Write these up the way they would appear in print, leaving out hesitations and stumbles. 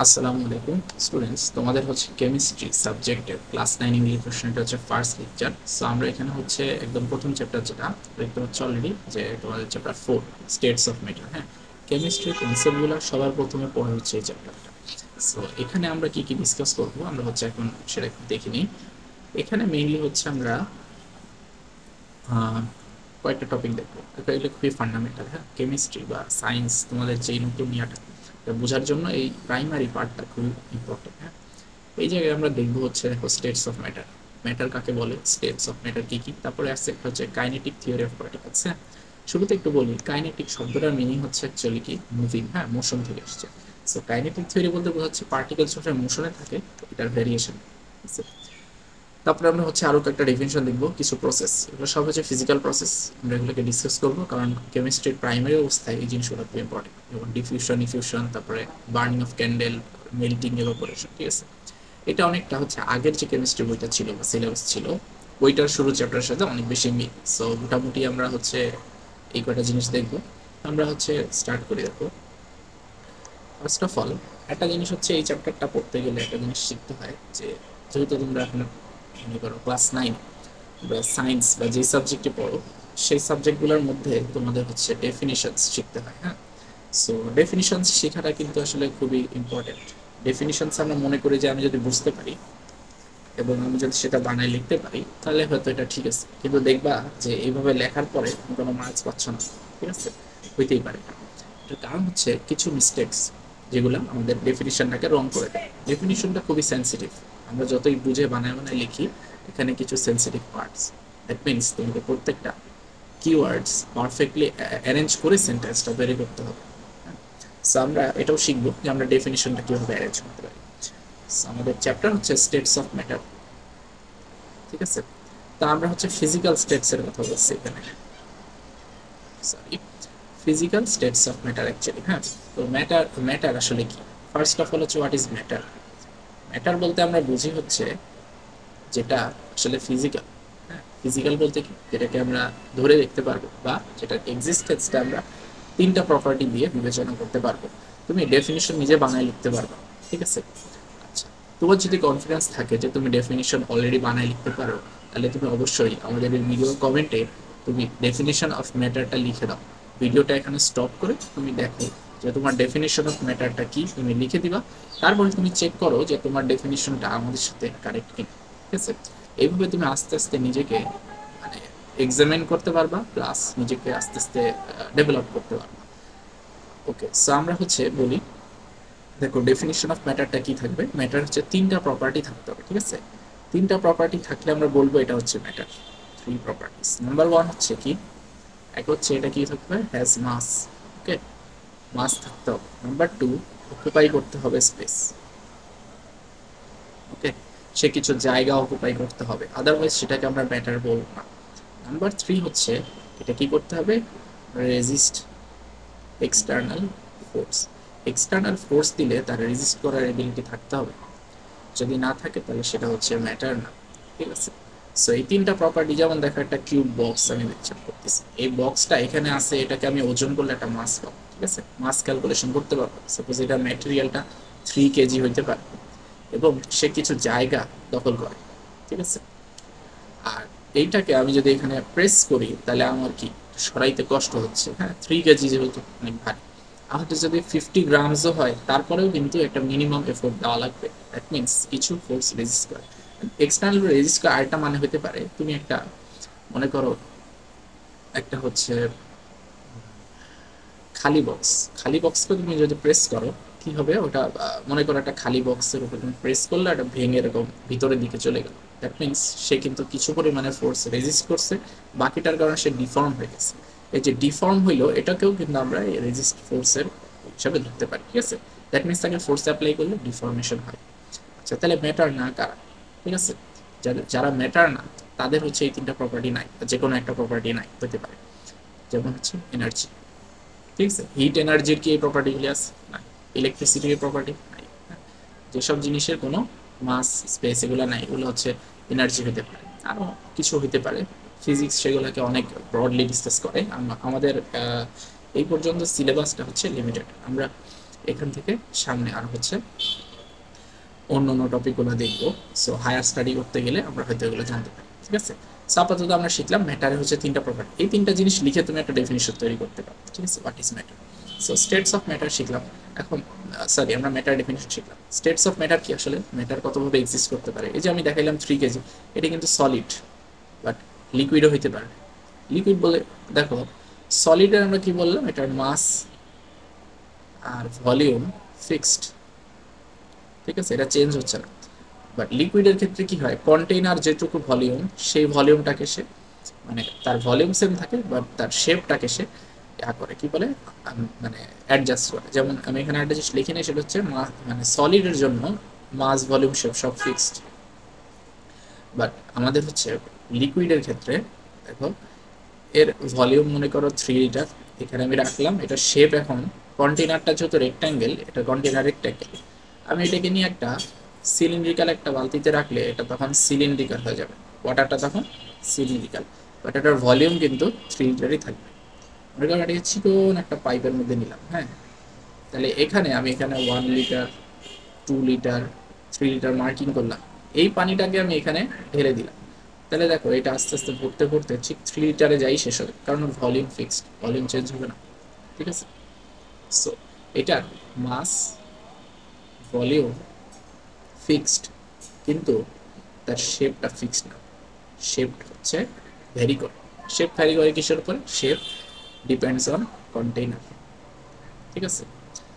আসসালামু আলাইকুম স্টুডেন্টস, তোমাদের হচ্ছে কেমিস্ট্রি সাবজেক্টের ক্লাস 9 ইংলিশ ভার্সন। এটা হচ্ছে ফার্স্ট লেকচার। সো আমরা এখানে হচ্ছে একদম প্রথম চ্যাপ্টার যেটা দেখতে পাচ্ছ অলরেডি, যে তোমাদের চ্যাপ্টার 4 স্টেটস অফ ম্যাটার। হ্যাঁ, কেমিস্ট্রির কনসেপ্টগুলো সবার প্রথমে পড়া হচ্ছে এই চ্যাপ্টারটা। সো এখানে আমরা কি কি ডিসকাস করবো আমরা হচ্ছে এখন সেটা একটু দেখে নিই। এখানে মেইনলি হচ্ছে আমরা আহ, কয়েকটা টপিক দেখবো। এগুলো খুবই ফান্ডামেন্টাল। হ্যাঁ, কেমিস্ট্রি বা সায়েন্স তোমাদের যেই নতুন ইয়াটা এটা বোঝার জন্য এই প্রাইমারি পার্টটা খুবই ইম্পর্টেন্ট। হ্যাঁ, এই জায়গায় আমরা দেখবো হচ্ছে দেখো স্টেটস অফ ম্যাটার। ম্যাটার কাকে বলে, স্টেটস অফ ম্যাটার কি কি, তারপরে আসছে একটা হচ্ছে কাইনেটিক থিওরি অফ পার্টিকেলস। হ্যাঁ, শুরুতে একটু বলি কাইনেটিক শব্দটার মিনিং হচ্ছে অ্যাকচুয়ালি কি মুভিং। হ্যাঁ, মোশন থেকে এসেছে। সো কাইনেটিক থিওরি বলতে বোঝাচ্ছে পার্টিকেলস সবসময় মোশনে থাকে, তো এটার ভেরিয়েশন। তারপরে আমরা হচ্ছে আরো কয়েকটা ডেফিনেশন দেখবো, কিছু প্রসেস, এগুলো সব হচ্ছে ফিজিক্যাল প্রসেস। আমরা এগুলোকে ডিসকাস করবো কারণ কেমিস্ট্রির প্রাইমারি অবস্থায় এই জিনিসগুলো খুব ইম্পর্টেন্ট, যেমন ডিফিউশন, ইফিউশন, তারপরে burning of candle, melting, evaporation. ঠিক আছে, এটা অনেকটা হচ্ছে আগের যে কেমিস্ট্রি বইটা ছিল বা সিলেবাস ছিল ওইটার শুরু চ্যাপ্টারের সাথে অনেক বেশি মিল। সো মোটামুটি আমরা হচ্ছে এই কয়টা জিনিস দেখবো। আমরা হচ্ছে স্টার্ট করি। দেখো, ফার্স্ট অফ অল একটা জিনিস হচ্ছে এই চ্যাপ্টারটা পড়তে গেলে একটা জিনিস শিখতে হয় যে, যেহেতু তোমরা এখন মনে করো ক্লাস 9 বা সায়েন্স বা যে সাবজেক্টে পড়ো, সেই সাবজেক্টগুলোর মধ্যে তোমাদের হচ্ছে ডেফিনিশনস শিখতে হয়। হ্যাঁ, সো ডেফিনিশনস শেখাটা কিন্তু আসলে খুবই ইম্পর্টেন্ট। ডেফিনিশনস আমরা মনে করি যে আমি যদি বুঝতে পারি এবং আমি যদি সেটা বানায় লিখতে পারি তাহলে হয়তো এটা ঠিক আছে, কিন্তু দেখবা যে এইভাবে লেখার পরে তুমি কোনো মার্কস পাচ্ছ না। ঠিক আছে, হইতেই পারে। এটার কারণ হচ্ছে কিছু মিস্টেক্স যেগুলো আমাদের ডেফিনিশনটাকে রং করে দেয়। ডেফিনিশনটা খুবই সেন্সিটিভ। আমরা যতই বুঝে বানায় বানায় লিখি, এখানে কিছু সেন্সিটিভ পার্টস। দ্যাট মিনস তোমাকে প্রত্যেকটা কিওয়ার্ডস পারফেক্টলি অ্যারেঞ্জ করে সেন্টেন্সটা বের করতে হবে। সো আমরা এটাও শিখবো যে আমরা ডেফিনিশনটা কীভাবে অ্যারেঞ্জ করতে পারি। So, আমাদের চ্যাপ্টার হচ্ছে স্টেটস অফ ম্যাটার। ঠিক আছে, তা আমরা হচ্ছে ফিজিক্যাল স্টেটস এর কথা বলছি এখানে। Sorry, physical states of matter actually. হ্যাঁ, তো ম্যাটার ম্যাটার আসলে কি? ফার্স্ট অফ অল হচ্ছে হোয়াট ইজ ম্যাটার। ম্যাটার বলতে আমরা বুঝি হচ্ছে যেটা আসলে ফিজিক্যাল। হ্যাঁ, ফিজিক্যাল বলতে কি, যেটাকে আমরা ধরে দেখতে পারবো বা যেটার এক্সিস্টেন্সটা আমরা তিনটা প্রপার্টি দিয়ে বিবেচনা করতে পারবো। তুমি ডেফিনিশন নিজে বানায় লিখতে পারবে। ঠিক আছে, আচ্ছা, তোমার যদি কনফিডেন্স থাকে যে তুমি ডেফিনিশন অলরেডি বানায় লিখতে পারো, তাহলে তুমি অবশ্যই আমাদের এই ভিডিও কমেন্টে তুমি ডেফিনিশন অফ ম্যাটারটা লিখে দাও। ভিডিওটা এখানে স্টপ করে তুমি দেখো যে তোমার ডেফিনিশন অফ ম্যাটারটা কি, তুমি লিখে দিবা। তারপরে তুমি চেক করো যে তোমার ডেফিনিশনটা আমাদের সাথে কারেক্ট কিনা। ঠিক আছে, এইভাবে তুমি আস্তে আস্তে নিজেকে মানে এক্সামিন করতে পারবা, প্লাস নিজেকে আস্তে আস্তে ডেভেলপ করতে পারবা। ওকে, সো আমরা হচ্ছে বলি, দেখো ডেফিনিশন অফ ম্যাটারটা কি থাকবে। ম্যাটার হচ্ছে তিনটা প্রপার্টি থাকতে হবে। ঠিক আছে, তিনটা প্রপার্টি থাকলে আমরা বলবো এটা হচ্ছে matter. Three properties. Number one হচ্ছে কি, এক হচ্ছে এটা কি থাকবে, হ্যাজ মাস। ওকে, মাস থাকতে হবে। নাম্বার টু, অকুপাই করতে হবে স্পেস। ওকে, সে কিছু জায়গা অকুপাই করতে হবে, আদারওয়াইজ সেটাকে আমরা ম্যাটার বলবো না। নাম্বার থ্রি হচ্ছে এটা কি করতে হবে, resist external force. External force দিলে তার রেজিস্ট করার এবিলিটি থাকতে হবে। যদি না থাকে তাহলে সেটা হচ্ছে ম্যাটার না। ঠিক আছে, সো এই তিনটা প্রপার্টি, যেমন দেখো একটা কিউব বক্স আমি মেনশন করতেছি, এই বক্সটা এখানে আছে, এটাকে আমি ওজন করলে একটা মাস পাবো। ঠিক আছে, মাস ক্যালকুলেশন করতে পারবো। সাপোজ এটা ম্যাটেরিয়ালটা 3 কেজি হইতে পারে এবং সে কিছু জায়গা দখল করে। ঠিক আছে, আর এইটাকে আমি যদি এখানে প্রেস করি তাহলে আমার কি সরাইতে কষ্ট হচ্ছে। হ্যাঁ, 3 কেজি যেহেতু অনেক ভারী, আমাদের যদি 50 গ্রামসও হয় তারপরেও কিন্তু একটা মিনিমাম এফোর্ট দেওয়া লাগবে। দ্যাট মিনস কিছু ফোর্স রেজিস্ট করে। এক্সটার্নাল রেজিস্ট করা আরেকটা মানে হতে পারে, তুমি একটা মনে করো একটা হচ্ছে খালি বক্স, খালি বক্সকে তুমি যদি প্রেস করো কি হবে ওটা, মনে করো একটা খালি বক্সের উপর তুমি প্রেস করলে এটা ভেঙে এরকম ভিতরের দিকে চলে গেল। দ্যাট মিনস সে কিন্তু কিছু পরিমাণে ফোর্স রেজিস্ট করছে, বাকিটার কারণে সে ডিফর্ম হয়ে গেছে। এই যে ডিফর্ম হইলো এটাকেও কিন্তু আমরা এই রেজিস্ট ফোর্সের হিসাবে ধরতে পারি। ঠিক আছে, দ্যাট মিনস তাকে ফোর্স অ্যাপ্লাই করলে ডিফর্মেশন হয়। আচ্ছা, তাহলে ম্যাটার না কারা? ঠিক আছে, যারা ম্যাটার না তাদের হচ্ছে এই তিনটা প্রপার্টি নাই, যে কোনো একটা প্রপার্টি নাই হতে পারে। যেমন হচ্ছে এনার্জি। ঠিক আছে, হিট এনার্জির কি এই প্রপার্টিগুলি আছে? নাই। ইলেকট্রিসিটির প্রপার্টি নাই। যেসব জিনিসের কোনো মাস স্পেস এগুলো নাই, এগুলো হচ্ছে এনার্জি হতে পারে। আরও কিছু হতে পারে, ফিজিক্স সেগুলোকে অনেক ব্রডলি ডিসকাস করে। আমাদের এই পর্যন্ত সিলেবাসটা হচ্ছে লিমিটেড। আমরা এখান থেকে সামনে আর হচ্ছে অন্য অন্য টপিকগুলো দেখবো। সো হায়ার স্টাডি করতে গেলে আমরা হয়তো এগুলো জানতে পারি, ঠিক আছে। সো আপাতত আমরা শিখলাম ম্যাটারে হচ্ছে তিনটা প্রকার, এই তিনটা জিনিস লিখে তুমি একটা ডেফিনিশন তৈরি করতে পারো, ঠিক আছে। What is matter? So states of matter শিখলাম। এখন সরি, আমরা ম্যাটার ডেফিনিশন শিখলাম। স্টেটস অফ ম্যাটার কি? আসলে ম্যাটার কতভাবে এক্সিস্ট করতে পারে। এই যে আমি দেখাইলাম 3 কেজি, এটা কিন্তু সলিড, বাট লিকুইডও হইতে পারে। লিকুইড বলে দেখো, সলিডের আমরা কি বললাম, এটার মাস আর ভলিউম ফিক্সড, ঠিক আছে, এটা চেঞ্জ হচ্ছে না। বাট লিকুইডের ক্ষেত্রে কি হয়, কন্টেইনার যেটুকু ভলিউম, সেই ভলিউমটাকে সে মানে তার ভলিউম সেম থাকে, বাট তার শেপটাকে সে ইয়া করে, কি বলে, মানে অ্যাডজাস্ট করে। যেমন আমি এখানে একটা জিনিস লিখে নিই, সেটা হচ্ছে মানে সলিডের জন্য মাস ভলিউম শেপ সব ফিক্সড। বাট আমাদের হচ্ছে লিকুইডের ক্ষেত্রে দেখো, এর ভলিউম মনে করো 3 লিটার, এখানে আমি রাখলাম, এটা শেপ এখন কন্টেনারটা যেহেতু রেক্ট্যাঙ্গেল, এটা কন্টেনার রেক্ট্যাঙ্গেল, আমি এটাকে নিয়ে একটা সিলিন্ড্রিক্যাল একটা বালতিতে রাখলে এটা তখন সিলিন্ড্রিক্যাল হয়ে যাবে, ওয়াটারটা তখন সিলিন্ড্রিক্যাল, বাট এটার ভলিউম কিন্তু 3 লিটারই থাকবে। মনে করেন এটাকে চিকন একটা পাইপের মধ্যে নিলাম, হ্যাঁ, তাহলে আমি এখানে 1 লিটার, 2 লিটার, 3 লিটার মার্কিং করলাম, এই পানিটাকে আমি এখানে ঢেলে দিলাম, তাহলে দেখো এটা আস্তে আস্তে ভরতে ভরতে ঠিক 3 লিটারে যাই শেষ হবে, কারণ ভলিউম ফিক্সড, ভলিউম চেঞ্জ হবে না, ঠিক আছে। সো এটার মাস ভলিউম ফিক্সড, কিন্তু তার শেপটা ফিক্সড না, শেপ হচ্ছে ভ্যারি করে। শেপ ভ্যারি করে কিসের উপরে? শেপ ডিপেন্ডস অন কন্টেইনার, ঠিক আছে।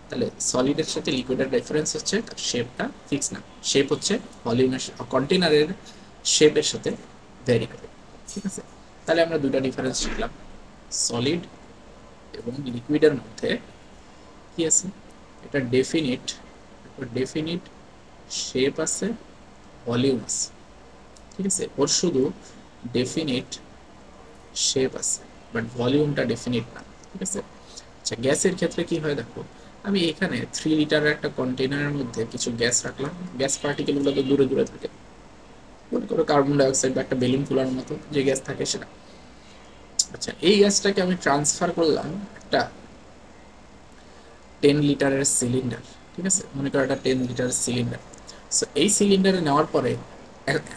তাহলে সলিডের সাথে লিকুইডের ডিফারেন্স হচ্ছে তার শেপটা ফিক্স না, শেপ হচ্ছে ভলিউমের কন্টেইনারের শেপের সাথে ভ্যারি করে, ঠিক আছে। তাহলে আমরা দুটা ডিফারেন্স শিখলাম, সলিড এবং লিকুইডের মধ্যে কি আছে, এটা ডেফিনিট, ডেফিনিট শেপ আছে, ভলিউম আছে, ঠিক আছে। ওর শুধু ডেফিনিট শেপ আছে, বাট ভলিউমটা ডেফিনিট না, ঠিক আছে। আচ্ছা, গ্যাসের ক্ষেত্রে কি হয় দেখো, আমি এখানে 3 লিটারের একটা কন্টেনারের মধ্যে কিছু গ্যাস রাখলাম, গ্যাস পার্টিকেলগুলো তো দূরে দূরে থাকে, মনে করো কার্বন ডাইঅক্সাইড বা একটা বেলুন ফুলার মতো যে গ্যাস থাকে সেটা। আচ্ছা, এই গ্যাসটাকে আমি ট্রান্সফার করলাম একটা 10 লিটারের সিলিন্ডার, ঠিক আছে, মনে করো একটা 10 লিটারের সিলিন্ডার। সো এই সিলিন্ডারে নেওয়ার পরে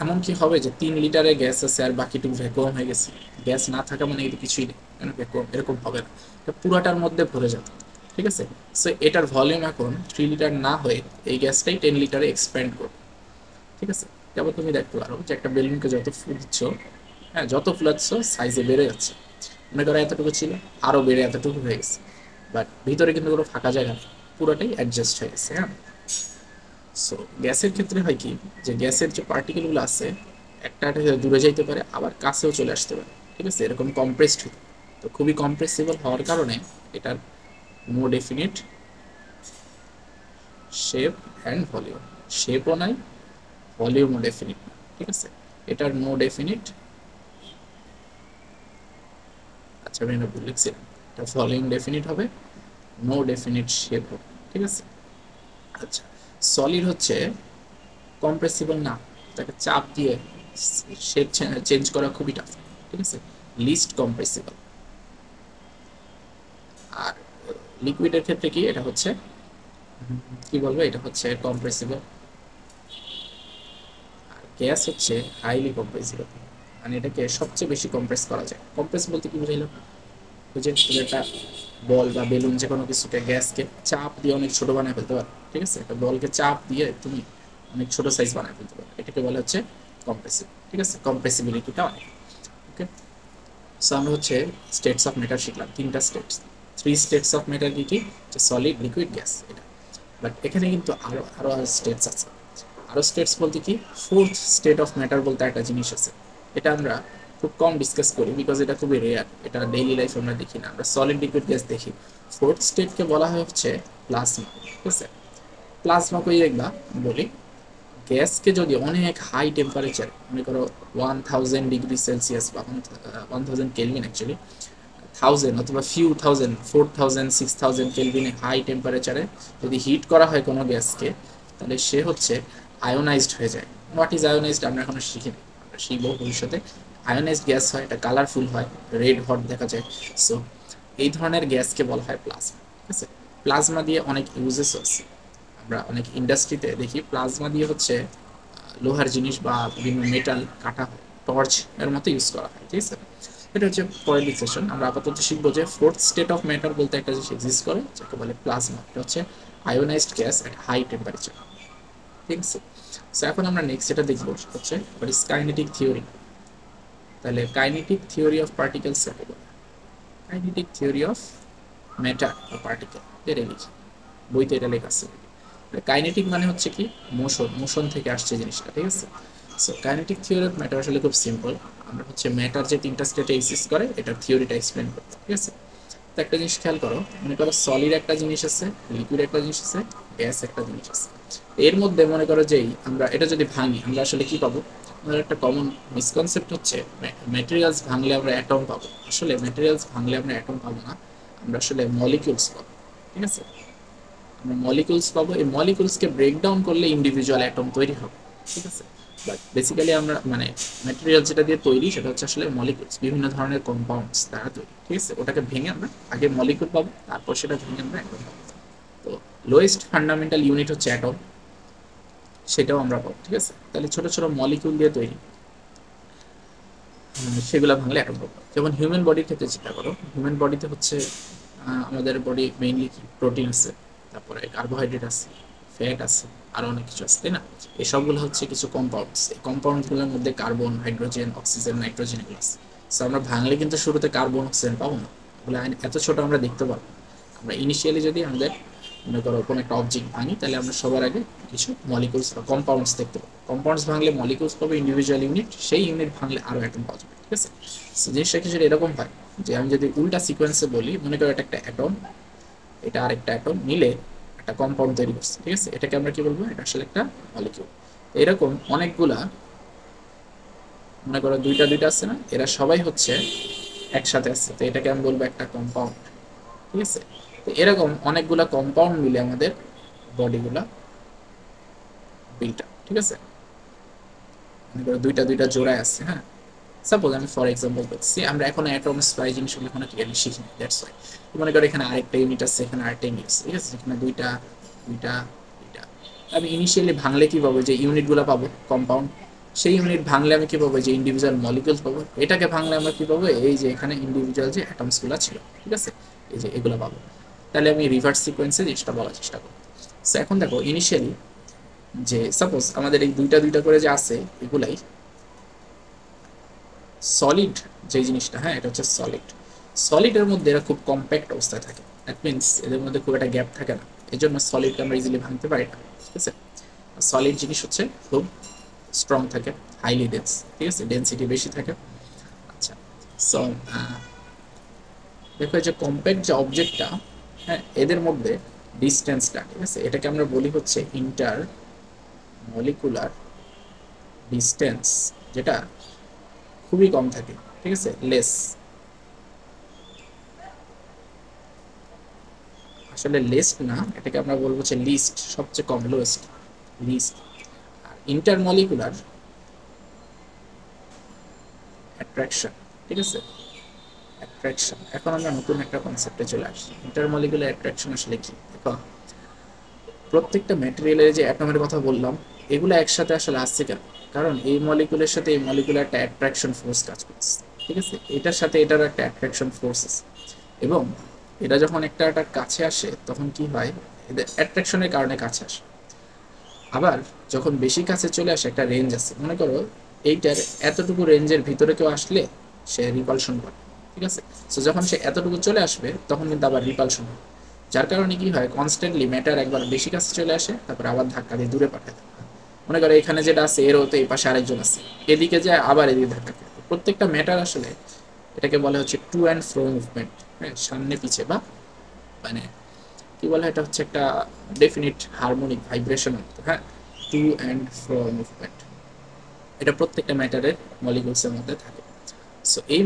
এমন কি হবে যে 3 লিটারের গ্যাস আছে আর বাকিটুকু ভ্যাকুয়াম হয়ে গেছে, গ্যাস না থাকা মানে কিন্তু কিছুই নেই, ভ্যাকুয়াম, এরকম হবে না, এটা পুরাটার মধ্যে ভরে যাবে, ঠিক আছে। সো এটার ভলিউম এখন 3 লিটার না হয়ে এই গ্যাসটাই 10 লিটারে এক্সপ্যান্ড করবে, ঠিক আছে। যেমন তুমি দেখতে পারো যে একটা বেলুনকে যত ফুলছ, হ্যাঁ, যত ফুলাচ্ছ সাইজে বেড়ে যাচ্ছে, মনে করো এতটুকু ছিল, আরও বেড়ে এতটুকু হয়ে গেছে, বাট ভিতরে কিন্তু কোনো ফাঁকা জায়গা নেই, পুরোটাই অ্যাডজাস্ট হয়ে গেছে, হ্যাঁ। সো গ্যাসের ক্ষেত্রে হয় কি, যে গ্যাসের যে পার্টিকেলগুলো আছে, একটা দূরে যাইতে পারে, আবার কাছেও চলে আসতে পারে, ঠিক আছে, এরকম কম্প্রেসড হতে, তো খুবই কম্প্রেসিবল হওয়ার কারণে এটার no definite shape and volume, শেপও নাই, ভলিউমও ডেফিনিট না, ঠিক আছে। এটার নো ডেফিনিট, আচ্ছা আমি এটা ভুল লিখছিলাম, এটা ভলিউম ডেফিনিট হবে, নো ডেফিনিট শেপ হবে, ঠিক আছে। আচ্ছা, সলিড হচ্ছে কম্প্রেসিবল না, তাকে চাপ দিয়ে শেপ চেঞ্জ করা খুবই টাফ, ঠিক আছে, লিস্ট কম্প্রেসিবল। আর লিকুইডের ক্ষেত্রে কি, এটা হচ্ছে কি বলবো, এটা হচ্ছে কম্প্রেসিবল, আর গ্যাস হচ্ছে হাইলি কম্প্রেসিবল, মানে এটাকে সবচেয়ে বেশি কম্প্রেস করা যায়। কম্প্রেস বলতে কি বুঝাইলাম, ওই যে তুমি একটা বল বা বেলুন যে কোনো কিছুকে গ্যাসকে চাপ দিয়ে অনেক ছোট বানায় ফেলতে পারো, ঠিক আছে, একটা বলকে চাপ দিয়ে তুমি অনেক ছোট সাইজ বানায় ফেলতে পারো, এটাকে বলা হচ্ছে কম্প্রেসিভ, ঠিক আছে, কম্প্রেসিবিলিটিটা অনেক। ওকে, সো আমরা হচ্ছে স্টেটস অফ ম্যাটার শিখলাম, তিনটা স্টেটস, 3 স্টেটস অফ ম্যাটার কি কি, যে সলিড, লিকুইড, গ্যাস, এটা। বাট এখানে কিন্তু আরো আরো স্টেটস আছে, আরো স্টেটস বলতে কি, ফোর্থ স্টেট অফ ম্যাটার বলতে একটা জিনিস আছে, এটা আমরা খুব কম ডিসকাস করি, বিকজ এটা খুবই রেয়ার, এটা ডেইলি লাইফে আমরা দেখি না, আমরা সলিড, লিকুইড, গ্যাস দেখি। ফোর্থ স্টেটকে বলা হয় হচ্ছে প্লাজমা, ঠিক আছে। প্লাজমা কই দেখবা বলি, গ্যাসকে যদি অনেক হাই টেম্পারেচার, মনে করো 1000 ডিগ্রি সেলসিয়াস বা 1000 কেলভিন, অ্যাকচুয়ালি 1000 অথবা ফিউ থাউজেন্ড, 4000 6000 কেলভিনে হাই টেম্পারেচারে যদি হিট করা হয় কোনো গ্যাসকে, তাহলে সে হচ্ছে আয়োনাইজড হয়ে যায়। হোয়াট ইজ আয়োনাইজড আমরা এখনো শিখিনি, আমরা শিখবো ভবিষ্যতে। আয়োনাইজড গ্যাস হয়, এটা কালারফুল হয়, রেড হট দেখা যায়। সো এই ধরনের গ্যাসকে বলা হয় প্লাজমা, ঠিক আছে। প্লাজমা দিয়ে অনেক ইউজেস আছে, আমরা অনেক ইন্ডাস্ট্রিতে দেখি প্লাজমা দিয়ে হচ্ছে লোহার জিনিস বা বিভিন্ন মেটাল কাটা হয়, টর্চ এর মতো ইউজ করা হয়, ঠিক আছে। এটা হচ্ছে পরের সেশন। আমরা আপাতত শিখবো যে ফোর্থ স্টেট অফ ম্যাটার বলতে একটা জিনিস এক্সিস্ট করে যাকে বলে প্লাজমা। এটা হচ্ছে ionized gas at high temperature, ঠিক আছে। সো এখন আমরা নেক্সট যেটা দেখবো হচ্ছে হোয়াট ইজ কাইনেটিক থিওরি। তাহলে কাইনেটিক থিওরি অফ পার্টিকেলস কাকে বলে? কাইনেটিক থিওরি অফ ম্যাটার বা পার্টিকেল, এটা লিখি, বইতে এটা লেখা আছে। কাইনেটিক মানে হচ্ছে কি মোশন, মোশন থেকে আসছে জিনিসটা, ঠিক আছে। So kinetic theory of matter আসলে খুব সিম্পল। আমরা হচ্ছে ম্যাটার যে তিনটা স্টেটে এক্সিস্ট করে এটার থিওরিটা এক্সপ্লেন করতে, ঠিক আছে। তো একটা জিনিস খেয়াল করো, মনে করো সলিড একটা জিনিস আছে, লিকুইড একটা জিনিস আছে, গ্যাস একটা জিনিস আছে। এর মধ্যে মনে করো যেই আমরা এটা যদি ভাঙি আমরা আসলে কি পাবো? আমাদের একটা কমন মিসকনসেপ্ট হচ্ছে ম্যাটেরিয়ালস ভাঙলে আমরা অ্যাটম পাবো। আসলে ম্যাটেরিয়ালস ভাঙলে আমরা অ্যাটম পাবো না, আমরা আসলে মলিকিউলস পাবো, ঠিক আছে। আমরা মলিকিউলস পাবো, এই মলিকিউলসকে ব্রেকডাউন করলে ইন্ডিভিজুয়াল অ্যাটম তৈরি হবে, ঠিক আছে। বাট বেসিক্যালি আমরা মানে ম্যাটেরিয়াল যেটা দিয়ে তৈরি সেটা হচ্ছে আসলে মলিকিউলস, বিভিন্ন ধরনের কম্পাউন্ডস দ্বারা তৈরি, ঠিক আছে। ওটাকে ভেঙে আমরা আগে মলিকিউল পাবো, তারপর সেটা ভেঙে আমরা অ্যাটম পাবো। তো লোয়েস্ট ফান্ডামেন্টাল ইউনিট হচ্ছে অ্যাটম, সেটাও আমরা পাবো, ঠিক আছে। তাহলে ছোট ছোট মলিকিউল দিয়ে তৈরি, সেগুলো ভাঙলে অ্যাটম পাবো। যেমন হিউম্যান বডির ক্ষেত্রে চিন্তা করো, হিউম্যান বডিতে হচ্ছে আমাদের বডি মেইনলি কি প্রোটিন আছে, তারপরে কার্বোহাইড্রেট আছে, ফ্যাট আছে, আরও অনেক কিছু আছে, তাই না? এই সবগুলো হচ্ছে কিছু কম্পাউন্ডস, এই কম্পাউন্ডসগুলোর মধ্যে কার্বন, হাইড্রোজেন, অক্সিজেন, নাইট্রোজেন এগুলো আছে। সো আমরা ভাঙলে কিন্তু শুরুতে কার্বন অক্সিজেন পাবো না, এগুলো এত ছোট আমরা দেখতে পাবো। আমরা ইনিশিয়ালি যদি আমাদের মনে করো কোনো একটা অবজেক্ট ভাঙি তাহলে আমরা সবার আগে কিছু মলিকুলস বা কম্পাউন্ডস দেখতে পাবো। কম্পাউন্ডস ভাঙলে মলিকুলস পাবো, ইন্ডিভিজুয়াল ইউনিট, সেই ইউনিট ভাঙলে আরও অ্যাটম পাওয়া যাবে, ঠিক আছে। জিনিসটা কিছুটা এরকম হয় যে আমি যদি উল্টা সিকোয়েন্সে বলি, মনে করো এটা একটা অ্যাটম, এটা আরেকটা অ্যাটম মিলে একটা কম্পাউন্ড তৈরি করছে, ঠিক আছে। এটাকে আমরা কি বলবো? এটা আসলে একটা মলিকিউল। এরকম অনেকগুলা, মনে করো দুইটা দুইটা আছে না, এরা সবাই হচ্ছে একসাথে আছে, তো এটাকে আমি বলবো একটা কম্পাউন্ড, ঠিক আছে। তো এরকম অনেকগুলা কম্পাউন্ড মিলে আমাদের বডিগুলা বিল্ট আপ, ঠিক আছে। মনে করো দুইটা দুইটা জোড়ায় আছে, হ্যাঁ। সাপোজ আমি ফর এক্সাম্পল বলছি, আমরা এখন অ্যাটমস বাই জিনিসগুলো এখন ক্লিয়ারলি শিখিনি, দ্যাটস ওয়াই। মনে করো এখানে আরেকটা ইউনিট আছে, এখানে আরেকটা ইউনিট আছে, ঠিক আছে। এখানে দুইটা দুইটা দুইটা, আমি ইনিশিয়ালি ভাঙলে কি পাবো? যে ইউনিটগুলো পাবো কম্পাউন্ড, সেই ইউনিট ভাঙলে আমি কি পাবো? যে ইন্ডিভিজুয়াল মলিকিউলস পাবো। এটাকে ভাঙলে আমরা কি পাবো? এই যে এখানে ইন্ডিভিজুয়াল যে অ্যাটমসগুলো ছিল, ঠিক আছে, এই যে এগুলো পাবো। তাহলে আমি রিভার্স সিকোয়েন্সে জিনিসটা বলার চেষ্টা করব। সো এখন দেখো ইনিশিয়ালি যে সাপোজ আমাদের এই দুইটা দুইটা করে যে আছে এগুলাই সলিড, যে জিনিসটা, হ্যাঁ, এটা হচ্ছে সলিড। সলিডের মধ্যে এরা খুব কম্প্যাক্ট অবস্থায় থাকে, দ্যাট মিনস এদের মধ্যে খুব একটা গ্যাপ থাকে না, এই জন্য সলিডকে আমরা ইজিলি ভাঙতে পারি না, ঠিক আছে। সলিড জিনিস হচ্ছে খুব স্ট্রং থাকে, হাইলি ডেন্স, ঠিক আছে, ডেন্সিটি বেশি থাকে। আচ্ছা, সো দেখো যে কম্প্যাক্ট যে অবজেক্টটা, হ্যাঁ, এদের মধ্যে ডিস্টেন্সটা, ঠিক আছে, এটাকে আমরা বলি হচ্ছে ইন্টার মলিকুলার ডিস্টেন্স, যেটা খুবই কম থাকে, ঠিক আছে, লেস। আসলে লিস্ট না, এটাকে আমরা বলবো হচ্ছে লিস্ট, সবচেয়ে কম, লোয়েস্ট, লিস্ট। আর ইন্টারমলিকুলার অ্যাট্রাকশন, ঠিক আছে, অ্যাট্রাকশন। এখন আমরা নতুন একটা কনসেপ্টে চলে আসছি। ইন্টারমলিকুলার অ্যাট্রাকশন আসলে কি? দেখো প্রত্যেকটা ম্যাটেরিয়ালের যে অ্যাটমের কথা বললাম, এগুলো একসাথে আসলে আসছে কেন? কারণ এই মলিকুলের সাথে এই মলিকুলার একটা অ্যাট্রাকশন ফোর্স কাজ করছে, ঠিক আছে, এটার সাথে এটারও একটা অ্যাট্রাকশন ফোর্স আছে। এবং এটা যখন একটা একটা কাছে আসে তখন কি হয়? এদের অ্যাট্রাকশনের কারণে কাছে আসে। আবার যখন বেশি কাছে চলে আসে একটা রেঞ্জ আছে, মনে করো এইটার এতটুকু রেঞ্জের ভিতরে কেউ আসলে সে রিপালশন করে, ঠিক আছে। সো যখন সে এতটুকু চলে আসবে তখন কিন্তু আবার রিপালশন হবে, যার কারণে কি হয়? কনস্ট্যান্টলি ম্যাটার একবার বেশি কাছে চলে আসে, তারপর আবার ধাক্কা দিয়ে দূরে পাঠায় দেয়। মনে করো এখানে যেটা আছে এর হতে এই পাশে আরেকজন আছে, এদিকে যায় আবার এদিকে ধাক্কা খায়। প্রত্যেকটা ম্যাটার আসলে এটাকে বলা হচ্ছে টু অ্যান্ড ফ্রো মুভমেন্ট, হ্যাঁ, সামনে পিছে, বা মানে কি বলে, এটা হচ্ছে একটা ডেফিনিট হারমোনিক ভাইব্রেশন, হ্যাঁ, টু অ্যান্ড ফ্রো মুভমেন্ট, এটা প্রত্যেকটা ম্যাটারের মলিকুলসের মধ্যে থাকে। সো এই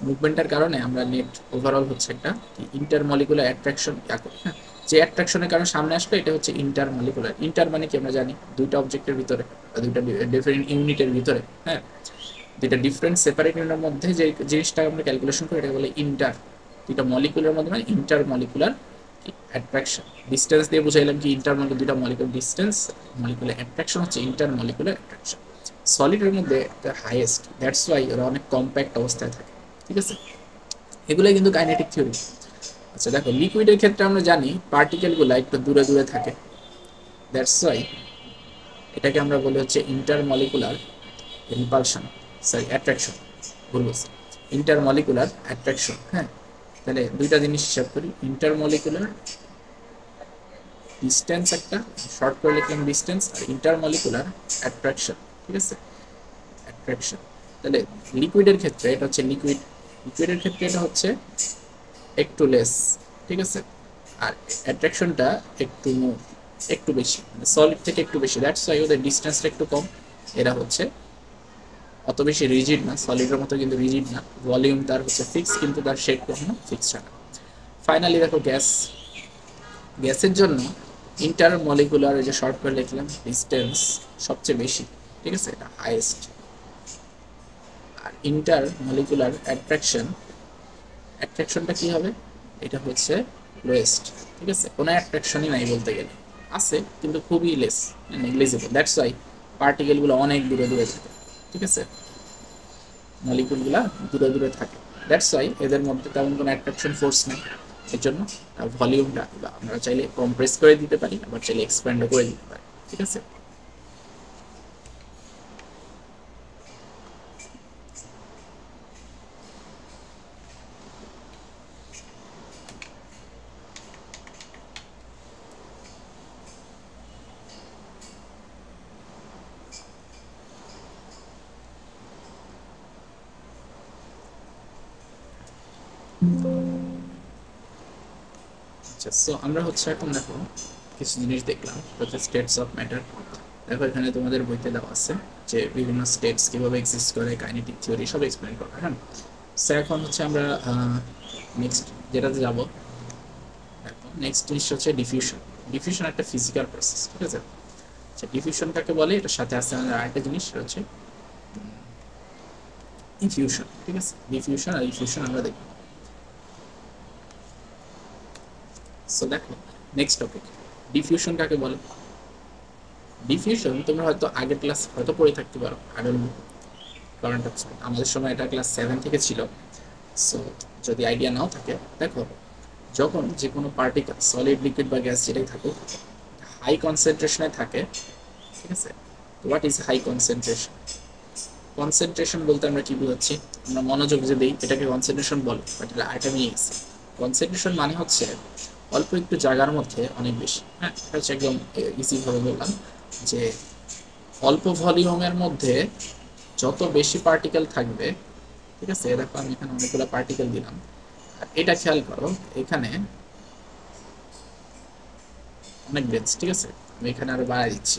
মুভমেন্টের কারণে আমরা নেট ওভারঅল হচ্ছে একটা ইন্টার মলিকুলার অ্যাট্রাকশন করি, হ্যাঁ। যে অ্যাট্রাকশনের কারণে সামনে আসলো এটা হচ্ছে ইন্টার মলিকুলার। ইন্টার মানে কি আমরা জানি দুইটা অবজেক্টের ভিতরে বা দুইটা ডিফারেন্ট ইউনিটের ভিতরে, হ্যাঁ, দুইটা ডিফারেন্ট সেপারেট ইউনিটের মধ্যে যে জিনিসটা আমরা ক্যালকুলেশন করি এটা বলে ইন্টার। দুইটা মলিকুলার মধ্যে মানে ইন্টার মলিকুলার অ্যাট্রাকশন ডিস্টেন্স দিয়ে বুঝাইলাম কি ইন্টারমলিকুলার দুইটা মলিকুলার ডিস্টেন্স, মলিকুলার অ্যাট্রাকশন হচ্ছে ইন্টারমলিকুলার অ্যাট্রাকশন। সলিডের মধ্যে হাইয়েস্ট, দ্যাটস ওয়াই ওরা অনেক কম্প্যাক্ট অবস্থায় থাকে, ঠিক আছে। এগুলোই কিন্তু কাইনেটিক থিওরি। আচ্ছা দেখো, লিকুইডের ক্ষেত্রে আমরা জানি পার্টিকেলগুলো একটু দূরে দূরে থাকে, দ্যাটস ওয়াই এটাকে আমরা বলি হচ্ছে ইন্টারমলিকুলার রিপালশন, সরি অ্যাট্রাকশন, ভুল বলছি, ইন্টারমলিকুলার অ্যাট্রাকশন। হ্যাঁ, তাহলে দুইটা জিনিস হিসাব করি, ইন্টারমলিকুলার ডিস্টেন্স একটা, শর্ট করে লিখলাম ডিস্টেন্স, আর ইন্টারমলিকুলার অ্যাট্রাকশন, ঠিক আছে, অ্যাট্রাকশন। তাহলে লিকুইডের ক্ষেত্রে এটা হচ্ছে লিকুইডের ক্ষেত্রে এটা হচ্ছে একটু লেস, ঠিক আছে, আর অ্যাট্রাকশনটা একটু বেশি, মানে সলিড থেকে একটু বেশি, দ্যাটস ওয়াই ওদের ডিস্টেন্সটা একটু কম। এরা হচ্ছে অত বেশি রিজিড না, সলিডের মতো কিন্তু রিজিড না, ভলিউম তার হচ্ছে ফিক্স, কিন্তু তার শেপ কখনো ফিক্স হয় না। ফাইনালি দেখো গ্যাসের জন্য ইন্টার মলিকুলার, যে শর্ট করে লিখলাম ডিস্টেন্স সবচেয়ে বেশি, ঠিক আছে, এটা হাইয়েস্ট। আর ইন্টার মলিকুলার অ্যাট্রাকশনটা কি হবে, এটা হচ্ছে লোয়েস্ট, ঠিক আছে, কোনো অ্যাট্রাকশনই নাই বলতে গেলে, আছে কিন্তু খুবই লেস, নেগলিজিবল, দ্যাটস ওয়াই পার্টিকেলগুলো অনেক দূরে দূরে থাকে, ঠিক আছে, মলিকুলগুলো দূরে দূরে থাকে, দ্যাটস ওয়াই এদের মধ্যে তেমন কোনো অ্যাট্রাকশন ফোর্স নেই। এর জন্য ভলিউমটা আমরা চাইলে কম্প্রেস করে দিতে পারি, আবার চাইলে এক্সপ্যান্ডও করে দিতে পারি, ঠিক আছে। আচ্ছা, সো আমরা হচ্ছে এখন দেখো কিছু জিনিস দেখলাম, হচ্ছে স্টেটস অফ ম্যাটার। দেখো এখানে তোমাদের বইতে দেওয়া আছে যে বিভিন্ন স্টেটস কিভাবে এক্সিস্ট করে, কাইনেটিক থিওরি সব এক্সপ্লেন করা। হ্যাঁ, সো এখন হচ্ছে আমরা নেক্সট যেটাতে যাব, নেক্সট জিনিস হচ্ছে ডিফিউশন। ডিফিউশন একটা ফিজিক্যাল প্রসেস, ঠিক আছে। আচ্ছা, ডিফিউশন কাকে বলে, এটার সাথে আছে আমাদের আরেকটা জিনিস, সেটা হচ্ছে ইনফিউশন, ঠিক আছে। ডিফিউশন আর ইনফিউশন আমরা দেখব। সো দেখো নেক্সট টপিক, ডিফিউশন কাকে বলে। ডিফিউশন তোমরা হয়তো আগের ক্লাস হয়তো পড়ে থাকতে পারো, আগের কারণ আমাদের সময় এটা ক্লাস 7 থেকে ছিল। সো যদি আইডিয়া নাও থাকে, দেখো যখন যে কোনো পার্টিকেল, সলিড লিকুইড বা গ্যাস যেটাই থাকুক, হাই কনসেন্ট্রেশনে থাকে, ঠিক আছে। What is high concentration? Concentration বলতে আমরা কি বুঝাচ্ছি, আমরা মনোযোগ যে দিই এটাকে কনসেন্ট্রেশন বলে, বাট এটা আইটা নিয়ে গেছে। কনসেন্ট্রেশন মানে হচ্ছে অল্প একটু জায়গার মধ্যে অনেক বেশি। হ্যাঁ, এটা হচ্ছে একদম ইজি ভাবে বললাম যে অল্প ভলিউমের মধ্যে যত বেশি পার্টিকেল থাকবে, ঠিক আছে। দেখো আমি এখানে অনেকগুলো পার্টিকেল দিলাম, আর এটা খেয়াল করো এখানে অনেক বেঞ্চ, ঠিক আছে, আমি এখানে আরো বাড়াই দিচ্ছি।